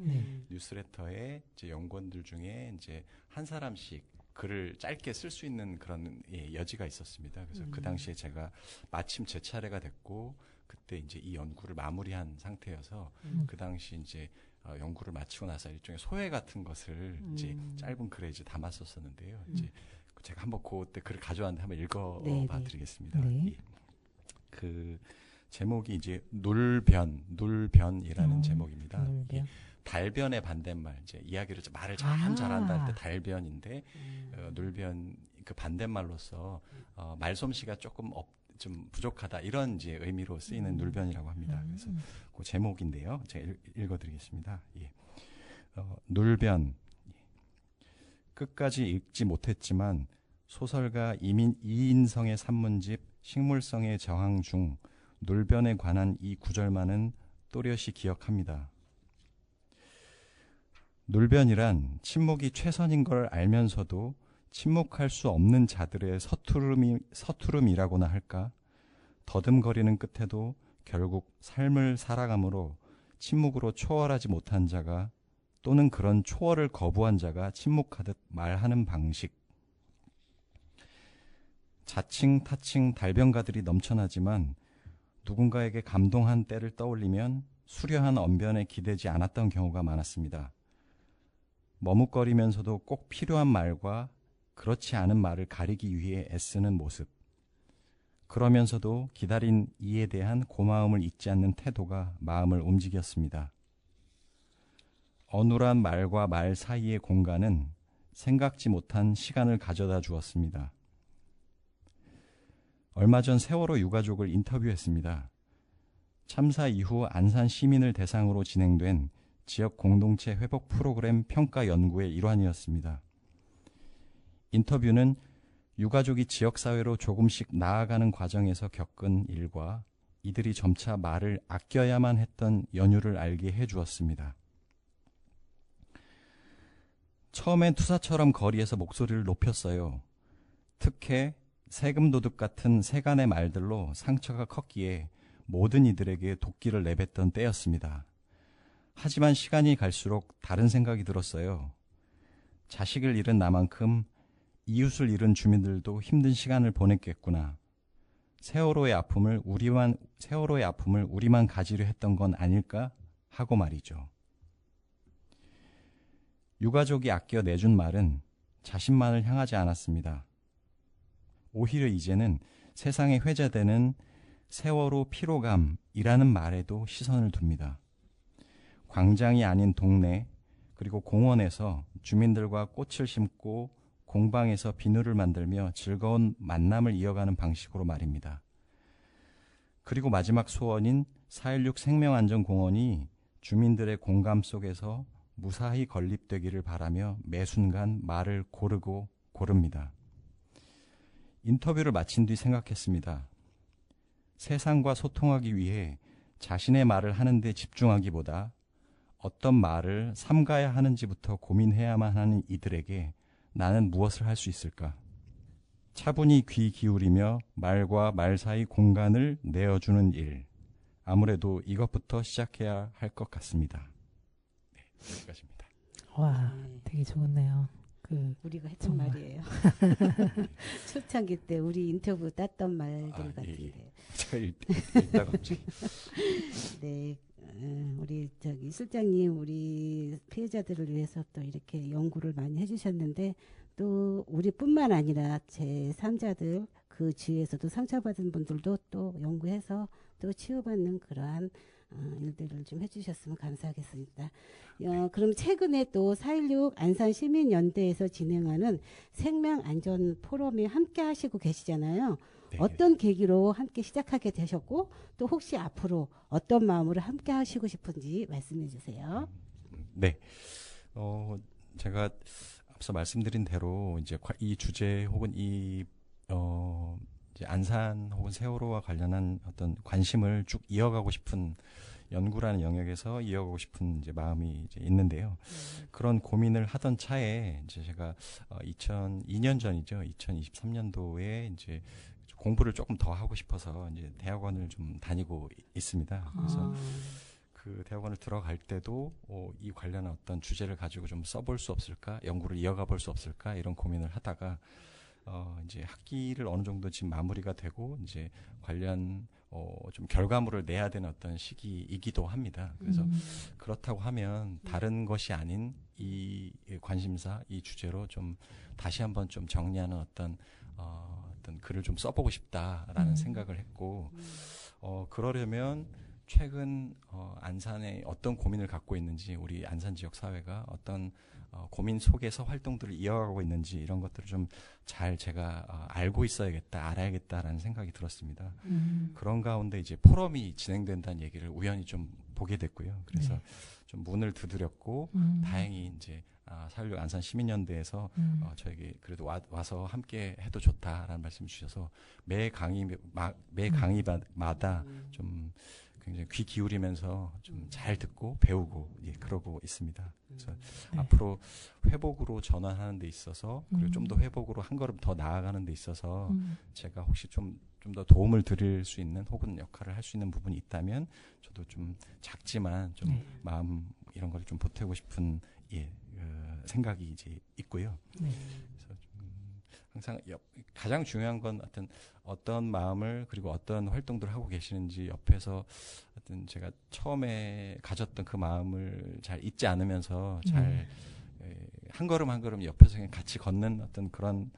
뉴스레터에 이제 연구원들 중에 이제 한 사람씩 글을 짧게 쓸 수 있는 그런 여지가 있었습니다. 그래서 그 당시에 제가 마침 제 차례가 됐고 그때 이제 이 연구를 마무리한 상태여서 그 당시 이제 연구를 마치고 나서 일종의 소회 같은 것을 이제 짧은 글에 이제 담았었었는데요. 이제 제가 한번 그때 글을 가져왔는데 한번 읽어봐 드리겠습니다. 네. 예. 제목이 이제 놀변이라는 제목입니다. 놀변. 달변의 반대말, 이제 이야기를 말을 참 잘한다 할 때 달변인데 놀변 그 반대말로서 말솜씨가 조금 좀 부족하다 이런 이제 의미로 쓰이는 놀변이라고 합니다. 그래서 그 제목인데요. 제가 읽어드리겠습니다. 예. 놀변. 끝까지 읽지 못했지만 소설가 이인성의 산문집 식물성의 저항 중 놀변에 관한 이 구절만은 또렷이 기억합니다. 놀변이란 침묵이 최선인 걸 알면서도 침묵할 수 없는 자들의 서투름이라고나 할까? 더듬거리는 끝에도 결국 삶을 살아감으로 침묵으로 초월하지 못한 자가 또는 그런 초월을 거부한 자가 침묵하듯 말하는 방식. 자칭 타칭 달변가들이 넘쳐나지만 누군가에게 감동한 때를 떠올리면 수려한 언변에 기대지 않았던 경우가 많았습니다. 머뭇거리면서도 꼭 필요한 말과 그렇지 않은 말을 가리기 위해 애쓰는 모습. 그러면서도 기다린 이에 대한 고마움을 잊지 않는 태도가 마음을 움직였습니다. 어눌한 말과 말 사이의 공간은 생각지 못한 시간을 가져다 주었습니다. 얼마 전 세월호 유가족을 인터뷰했습니다. 참사 이후 안산 시민을 대상으로 진행된 지역 공동체 회복 프로그램 평가 연구의 일환이었습니다. 인터뷰는 유가족이 지역사회로 조금씩 나아가는 과정에서 겪은 일과 이들이 점차 말을 아껴야만 했던 연유를 알게 해주었습니다. 처음엔 투사처럼 거리에서 목소리를 높였어요. 특혜, 세금 도둑 같은 세간의 말들로 상처가 컸기에 모든 이들에게 도끼를 내뱉던 때였습니다. 하지만 시간이 갈수록 다른 생각이 들었어요. 자식을 잃은 나만큼 이웃을 잃은 주민들도 힘든 시간을 보냈겠구나. 세월호의 아픔을 우리만 가지려 했던 건 아닐까 하고 말이죠. 유가족이 아껴 내준 말은 자신만을 향하지 않았습니다. 오히려 이제는 세상에 회자되는 세월호 피로감이라는 말에도 시선을 둡니다. 광장이 아닌 동네 그리고 공원에서 주민들과 꽃을 심고 공방에서 비누를 만들며 즐거운 만남을 이어가는 방식으로 말입니다. 그리고 마지막 소원인 4.16 생명안전공원이 주민들의 공감 속에서 무사히 건립되기를 바라며 매 순간 말을 고릅니다. 인터뷰를 마친 뒤 생각했습니다. 세상과 소통하기 위해 자신의 말을 하는데 집중하기보다 어떤 말을 삼가야 하는지부터 고민해야만 하는 이들에게 나는 무엇을 할 수 있을까? 차분히 귀 기울이며 말과 말 사이 공간을 내어주는 일. 아무래도 이것부터 시작해야 할 것 같습니다. 네, 여기까지입니다. 와, 되게 좋네요. 우리가 했던 정말. 말이에요. 초창기 때 우리 인터뷰 땄던 말들 같은데. 예. 제가 읽다가 갑자기. 네, 우리 실장님 우리 피해자들을 위해서 또 이렇게 연구를 많이 해주셨는데 또 우리뿐만 아니라 제3자들 그 주위에서도 상처받은 분들도 또 연구해서 또 치유받는 그러한 일들을 좀 해주셨으면 감사하겠습니다. 그럼 최근에 또 4.16 안산시민연대에서 진행하는 생명안전 포럼에 함께 하시고 계시잖아요. 네. 어떤 계기로 함께 시작하게 되셨고 또 혹시 앞으로 어떤 마음으로 함께 하시고 싶은지 말씀해 주세요. 네. 제가 앞서 말씀드린 대로 이제 이 주제 혹은 이제 안산 혹은 세월호와 관련한 어떤 관심을 쭉 이어가고 싶은 연구라는 영역에서 이어가고 싶은 이제 마음이 이제 있는데요. 그런 고민을 하던 차에 이제 제가 2년 전이죠. 2023년도에 이제 공부를 조금 더 하고 싶어서 이제 대학원을 좀 다니고 있습니다. 그래서 그 대학원을 들어갈 때도 이 관련한 어떤 주제를 가지고 좀 써볼 수 없을까, 연구를 이어가 볼 수 없을까 이런 고민을 하다가 이제 학기를 어느 정도 지금 마무리가 되고 이제 관련 좀 결과물을 내야 되는 어떤 시기이기도 합니다. 그래서 그렇다고 하면 다른 것이 아닌 이 관심사, 이 주제로 좀 다시 한번 좀 정리하는 어떤 글을 좀 써보고 싶다라는 생각을 했고, 그러려면 최근 안산에 어떤 고민을 갖고 있는지, 우리 안산 지역 사회가 어떤 고민 속에서 활동들을 이어가고 있는지 이런 것들을 좀 잘 제가 알고 있어야겠다, 알아야겠다라는 생각이 들었습니다. 그런 가운데 이제 포럼이 진행된다는 얘기를 우연히 좀 보게 됐고요. 그래서 네. 좀 문을 두드렸고 다행히 이제 4.16 안산 시민연대에서 저에게 그래도 와서 함께 해도 좋다라는 말씀 주셔서 매 강의마다 좀 굉장히 귀 기울이면서 좀 잘 듣고 배우고 그러고 있습니다. 그래서 네. 앞으로 회복으로 전환하는 데 있어서 그리고 좀 더 회복으로 한 걸음 더 나아가는 데 있어서 제가 혹시 좀 더 도움을 드릴 수 있는 혹은 역할을 할 수 있는 부분이 있다면 저도 좀 작지만 좀 네. 마음 이런 걸 좀 보태고 싶은 생각이 이제 있고요. 네. 그래서 항상 가장 중요한 건 어떤 마음을 그리고 어떤 활동들을 하고 계시는지 옆에서 제가 처음에 가졌던 그 마음을 잘 잊지 않으면서 잘 한 걸음 한 걸음 옆에서 그냥 같이 걷는 어떤 그런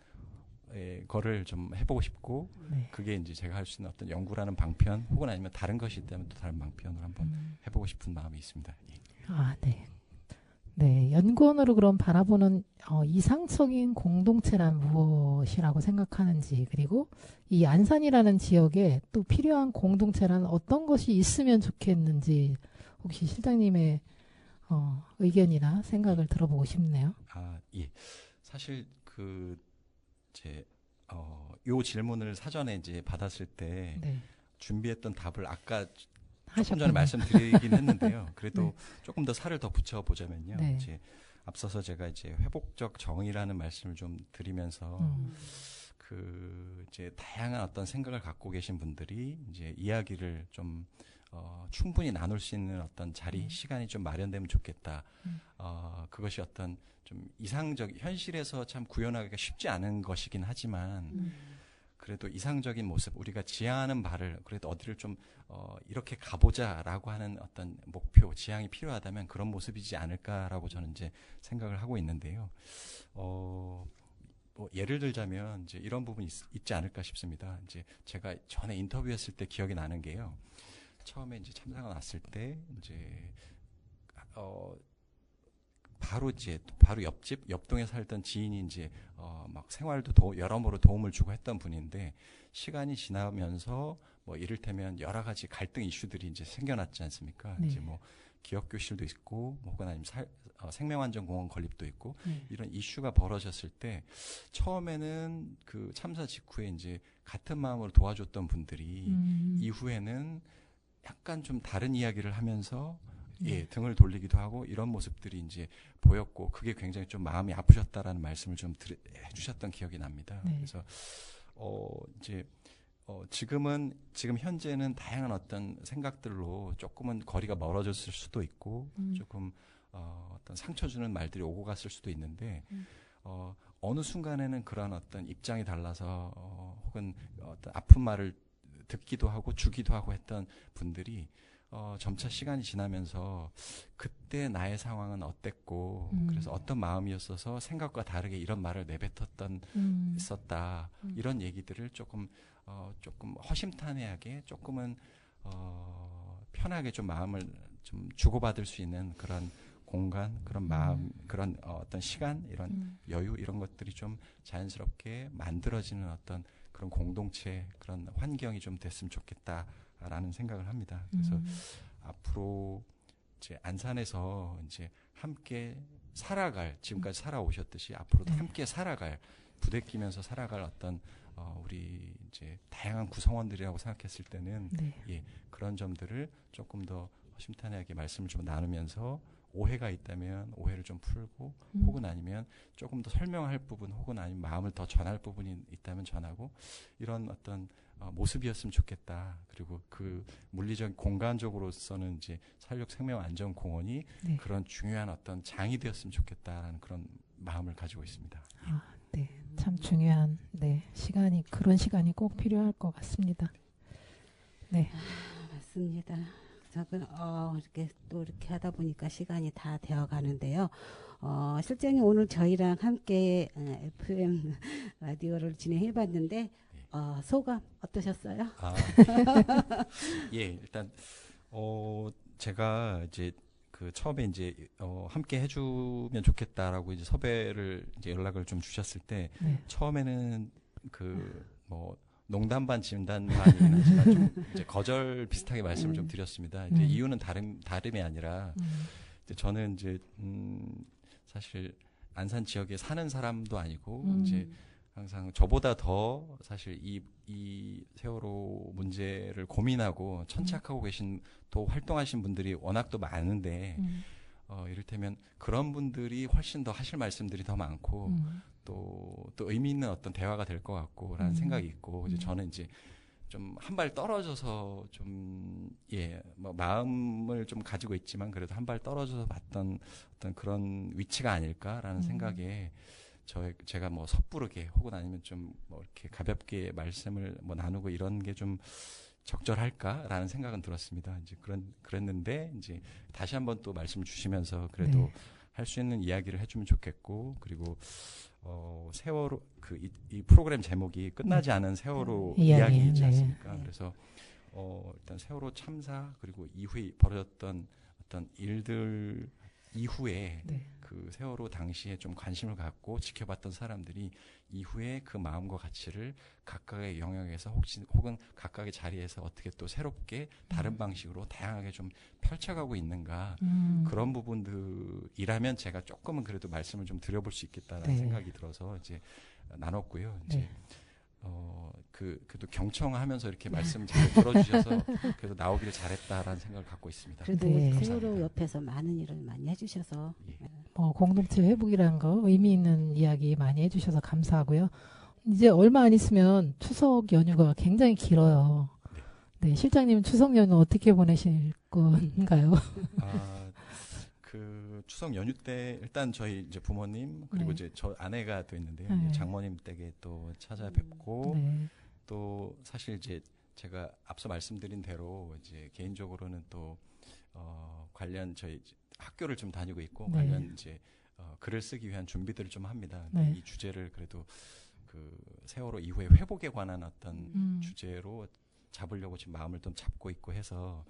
거를 좀 해보고 싶고 네. 그게 이제 제가 할 수 있는 어떤 연구라는 방편 혹은 아니면 다른 것이 있다면 또 다른 방편으로 한번 해보고 싶은 마음이 있습니다. 예. 아, 네. 네, 연구원으로 그럼 바라보는 이상적인 공동체란 무엇이라고 생각하는지, 그리고 이 안산이라는 지역에 또 필요한 공동체란 어떤 것이 있으면 좋겠는지 혹시 실장님의 의견이나 생각을 들어보고 싶네요. 아, 예. 사실 요 질문을 사전에 이제 받았을 때 네, 준비했던 답을 아까 조금 하셨군요. 전에 말씀드리긴 했는데요. 그래도 네. 조금 더 살을 더 붙여보자면요. 네. 이제 앞서서 제가 이제 회복적 정의라는 말씀을 좀 드리면서 이제 다양한 어떤 생각을 갖고 계신 분들이 이제 이야기를 좀 충분히 나눌 수 있는 어떤 자리, 시간이 좀 마련되면 좋겠다. 그것이 어떤 좀 현실에서 참 구현하기가 쉽지 않은 것이긴 하지만, 그래도 이상적인 모습, 우리가 지향하는 바를 그래도 어디를 좀 이렇게 가보자라고 하는 어떤 목표, 지향이 필요하다면 그런 모습이지 않을까라고 저는 이제 생각을 하고 있는데요. 뭐 예를 들자면 이제 이런 부분이 있지 않을까 싶습니다. 이제 제가 전에 인터뷰했을 때 기억이 나는 게요. 처음에 이제 참사가 났을 때 이제 바로 옆동에 살던 지인이 이제 막 생활도 여러모로 도움을 주고 했던 분인데, 시간이 지나면서 뭐 이를테면 여러 가지 갈등 이슈들이 이제 생겨났지 않습니까? 네. 이제 뭐 기업교실도 있고, 뭐 혹은 아니면 생명안전공원 건립도 있고, 이런 이슈가 벌어졌을 때 처음에는 그 참사 직후에 이제 같은 마음으로 도와줬던 분들이 이후에는 약간 좀 다른 이야기를 하면서 등을 돌리기도 하고 이런 모습들이 이제 보였고, 그게 굉장히 좀 마음이 아프셨다라는 말씀을 좀 해주셨던 기억이 납니다. 네. 그래서 지금 현재는 다양한 어떤 생각들로 조금은 거리가 멀어졌을 수도 있고, 조금 어떤 상처 주는 말들이 오고 갔을 수도 있는데, 어느 순간에는 그런 어떤 입장이 달라서 혹은 어떤 아픈 말을 듣기도 하고 주기도 하고 했던 분들이 점차 시간이 지나면서 그때 나의 상황은 어땠고, 그래서 어떤 마음이었어서 생각과 다르게 이런 말을 내뱉었던 있었다, 이런 얘기들을 조금 허심탄회하게, 조금은 편하게 좀 마음을 좀 주고받을 수 있는 그런 공간, 그런 마음, 그런 어떤 시간, 이런 여유, 이런 것들이 좀 자연스럽게 만들어지는 어떤 그런 공동체, 그런 환경이 좀 됐으면 좋겠다라는 생각을 합니다. 그래서 앞으로 이제 안산에서 이제 함께 살아갈, 지금까지 살아오셨듯이 앞으로도 함께 살아갈, 부대끼면서 살아갈 어떤 우리 이제 다양한 구성원들이라고 생각했을 때는 그런 점들을 조금 더 허심탄회하게 말씀을 좀 나누면서, 오해가 있다면 오해를 좀 풀고, 혹은 아니면 조금 더 설명할 부분, 혹은 아니면 마음을 더 전할 부분이 있다면 전하고, 이런 어떤 모습이었으면 좋겠다. 그리고 그 물리적 공간적으로서는 이제 살육생명안전공원이 그런 중요한 어떤 장이 되었으면 좋겠다라는 그런 마음을 가지고 있습니다. 네, 참 중요한 시간이, 그런 시간이 꼭 필요할 것 같습니다. 네, 맞습니다. 이렇게 하다 보니까 시간이 다 되어 가는데요. 실장님 오늘 저희랑 함께 FM 라디오를 진행해 봤는데 소감 어떠셨어요? 일단 제가 이제 처음에 이제 함께 해주면 좋겠다라고 이제 섭외를 이제 연락을 좀 주셨을 때, 처음에는 농담 반 진담 반이긴 하지만 좀 이제 거절 비슷하게 말씀을 좀 드렸습니다. 이제 이유는 다름이 아니라, 이제 저는 이제 사실 안산 지역에 사는 사람도 아니고, 이제 항상 저보다 더 사실 이 세월호 문제를 고민하고 천착하고 계신, 또 활동하신 분들이 워낙 또 많은데, 이를테면 그런 분들이 훨씬 더 하실 말씀들이 더 많고, 또 의미 있는 어떤 대화가 될 것 같고라는 생각이 있고, 이제 저는 이제 좀 한 발 떨어져서 좀 뭐 마음을 좀 가지고 있지만 그래도 한 발 떨어져서 봤던 어떤 그런 위치가 아닐까라는 생각에 제가 뭐 섣부르게 혹은 아니면 좀 뭐 이렇게 가볍게 말씀을 뭐 나누고 이런 게 좀 적절할까라는 생각은 들었습니다. 이제 그랬는데 이제 다시 한번 또 말씀 주시면서 그래도 네. 할 수 있는 이야기를 해주면 좋겠고 그리고 세월호 이 프로그램 제목이 끝나지 않은 세월호 이야기. 이야기이지 네. 않습니까? 네. 그래서 일단 세월호 참사 그리고 이후에 벌어졌던 어떤 일들 이후에 네. 그 세월호 당시에 좀 관심을 갖고 지켜봤던 사람들이 이후에 그 마음과 가치를 각각의 영역에서 혹은 각각의 자리에서 어떻게 또 새롭게 다른 방식으로 다양하게 좀 펼쳐가고 있는가 그런 부분들이라면 제가 조금은 그래도 말씀을 좀 드려볼 수 있겠다는 네. 생각이 들어서 이제 나눴고요. 이제 네. 그래도 경청하면서 이렇게 말씀 잘 들어주셔서 그래도 나오기를 잘했다라는 생각을 갖고 있습니다. 그래도 네. 세월호 감사합니다. 옆에서 많은 일을 많이 해주셔서 뭐 공동체 회복이라는 거 의미 있는 이야기 많이 해주셔서 감사하고요. 이제 얼마 안 있으면 추석 연휴가 굉장히 길어요. 네, 실장님은 추석 연휴 어떻게 보내실 건가요? 그 추석 연휴 때 일단 저희 이제 부모님 그리고 네. 이제 저 아내가 또 있는데요. 네. 이제 장모님 댁에 또 찾아뵙고 네. 또 사실 이제 제가 앞서 말씀드린 대로 이제 개인적으로는 또 관련 저희 이제 학교를 좀 다니고 있고 네. 관련 이제 글을 쓰기 위한 준비들을 좀 합니다. 근데 네. 이 주제를 그래도 그 세월호 이후의 회복에 관한 어떤 주제로 잡으려고 지금 마음을 좀 잡고 있고 해서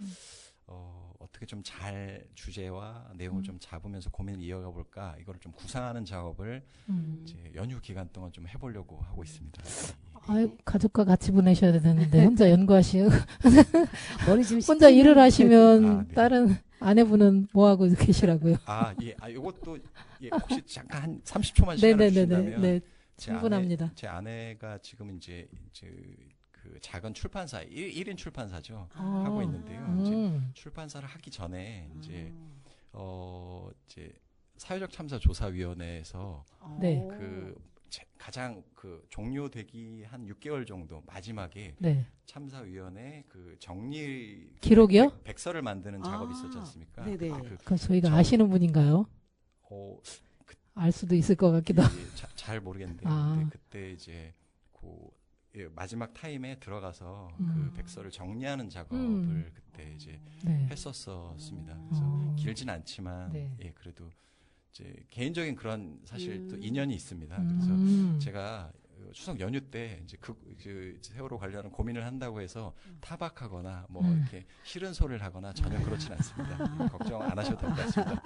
어떻게 좀 잘 주제와 내용을 좀 잡으면서 고민을 이어가 볼까 이거를 좀 구상하는 작업을 이제 연휴 기간 동안 좀 해보려고 하고 있습니다. 아유, 가족과 같이 보내셔야 되는데 혼자 연구하시고 머리 좀 혼자 일을 하시면 아, 네. 다른 아내분은 뭐 하고 계시라고요? 이것도 요것도 혹시 잠깐 한 30초만 시간을 네네네네. 주신다면 네, 제 충분합니다. 제 아내가 지금 이제 그 작은 출판사 1인 출판사죠 하고 있는데요. 이제 출판사를 하기 전에 이제 이제 사회적 참사 조사위원회에서 네. 가장 그 종료되기 한 6개월 정도 마지막에 네. 참사위원회 그 정리 기록이요? 백서를 만드는 작업이 있었지 않습니까? 네네. 그건 저희가 아시는 분인가요? 알 수도 있을 것 같기도 하고. 잘 모르겠는데 근데 그때 이제 마지막 타임에 들어가서 그 백서를 정리하는 작업을 그때 이제 네. 했었습니다. 그래서 길진 않지만 네. 그래도 이제 개인적인 그런 사실 또 인연이 있습니다. 그래서 제가 추석 연휴 때 이제 그 세월호 관련한 고민을 한다고 해서 타박하거나 뭐 이렇게 싫은 소리를 하거나 전혀 그렇진 않습니다. 걱정 안 하셔도 될 것 같습니다.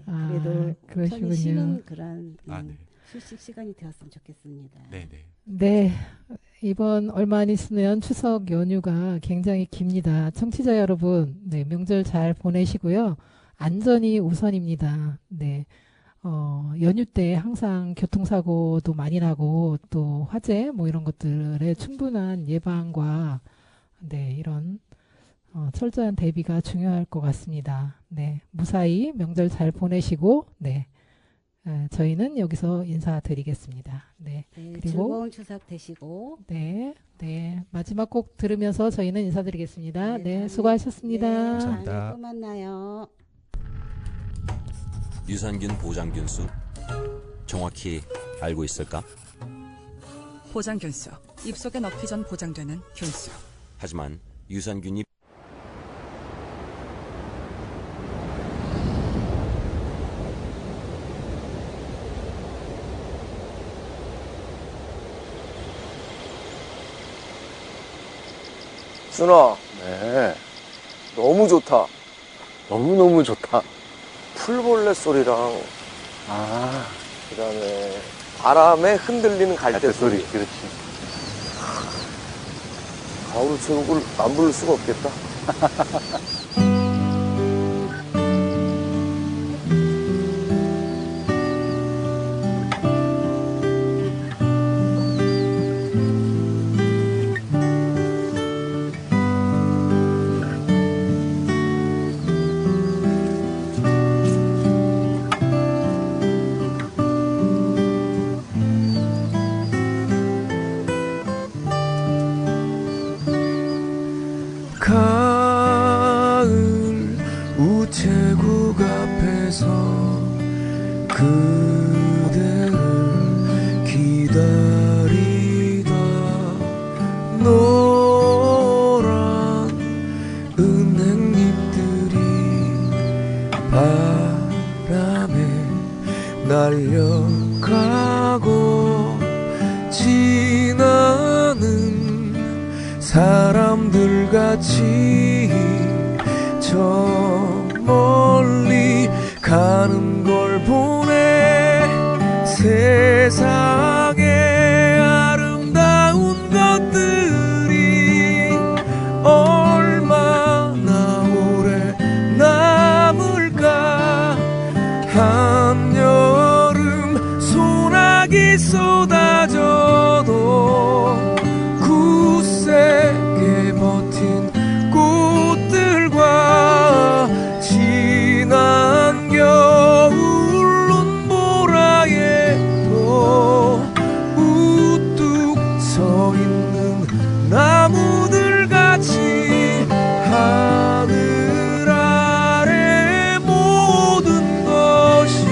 그래도 그러시군요. 편히 쉬는 그런 네. 휴식 시간이 되었으면 좋겠습니다. 네. 네. 이번 얼마 안 있으면 추석 연휴가 굉장히 깁니다. 청취자 여러분, 네, 명절 잘 보내시고요. 안전이 우선입니다. 네. 연휴 때 항상 교통사고도 많이 나고 또 화재 뭐 이런 것들의 충분한 예방과 네, 이런 철저한 대비가 중요할 것 같습니다. 네. 무사히 명절 잘 보내시고 네. 저희는 여기서 인사드리겠습니다. 네. 네, 그리고 즐거운 추석 되시고 네. 마지막 곡 들으면서 저희는 인사드리겠습니다. 네, 다음에- 수고하셨습니다. 네, 감사합니다. 다음에 또 만나요. 유산균 보장균수 정확히 알고 있을까? 보장균수. 입속에 넣기 전 보장되는 균수. 하지만 유산균이 준아, 네. 너무 좋다. 너무너무 좋다. 풀벌레 소리랑, 그 다음에 바람에 흔들리는 갈대 소리. 그렇지. 가오르 최고를 안 부를 수가 없겠다. 그대를 기다리다 노란 은행잎들이 바람에 날려가고 지나는 사람들 같이 저 멀리 가는 걸 보네. 세상에 아름다운 것들이 얼마나 오래 남을까. 한여름 소나기 쏟아져도 굳세게 버틴 꽃들과 지난 겨울 눈보라에도 우뚝 서 있는 나무들 같이 하늘 아래 모든 것이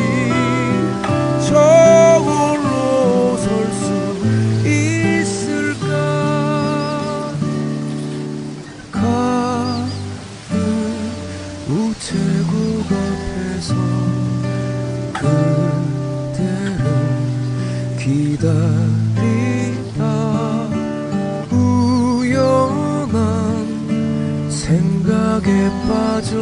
저홀로 설 수 있을까. 가을 우체국 앞에서 그대를 기다리다 우연한 생각에 빠져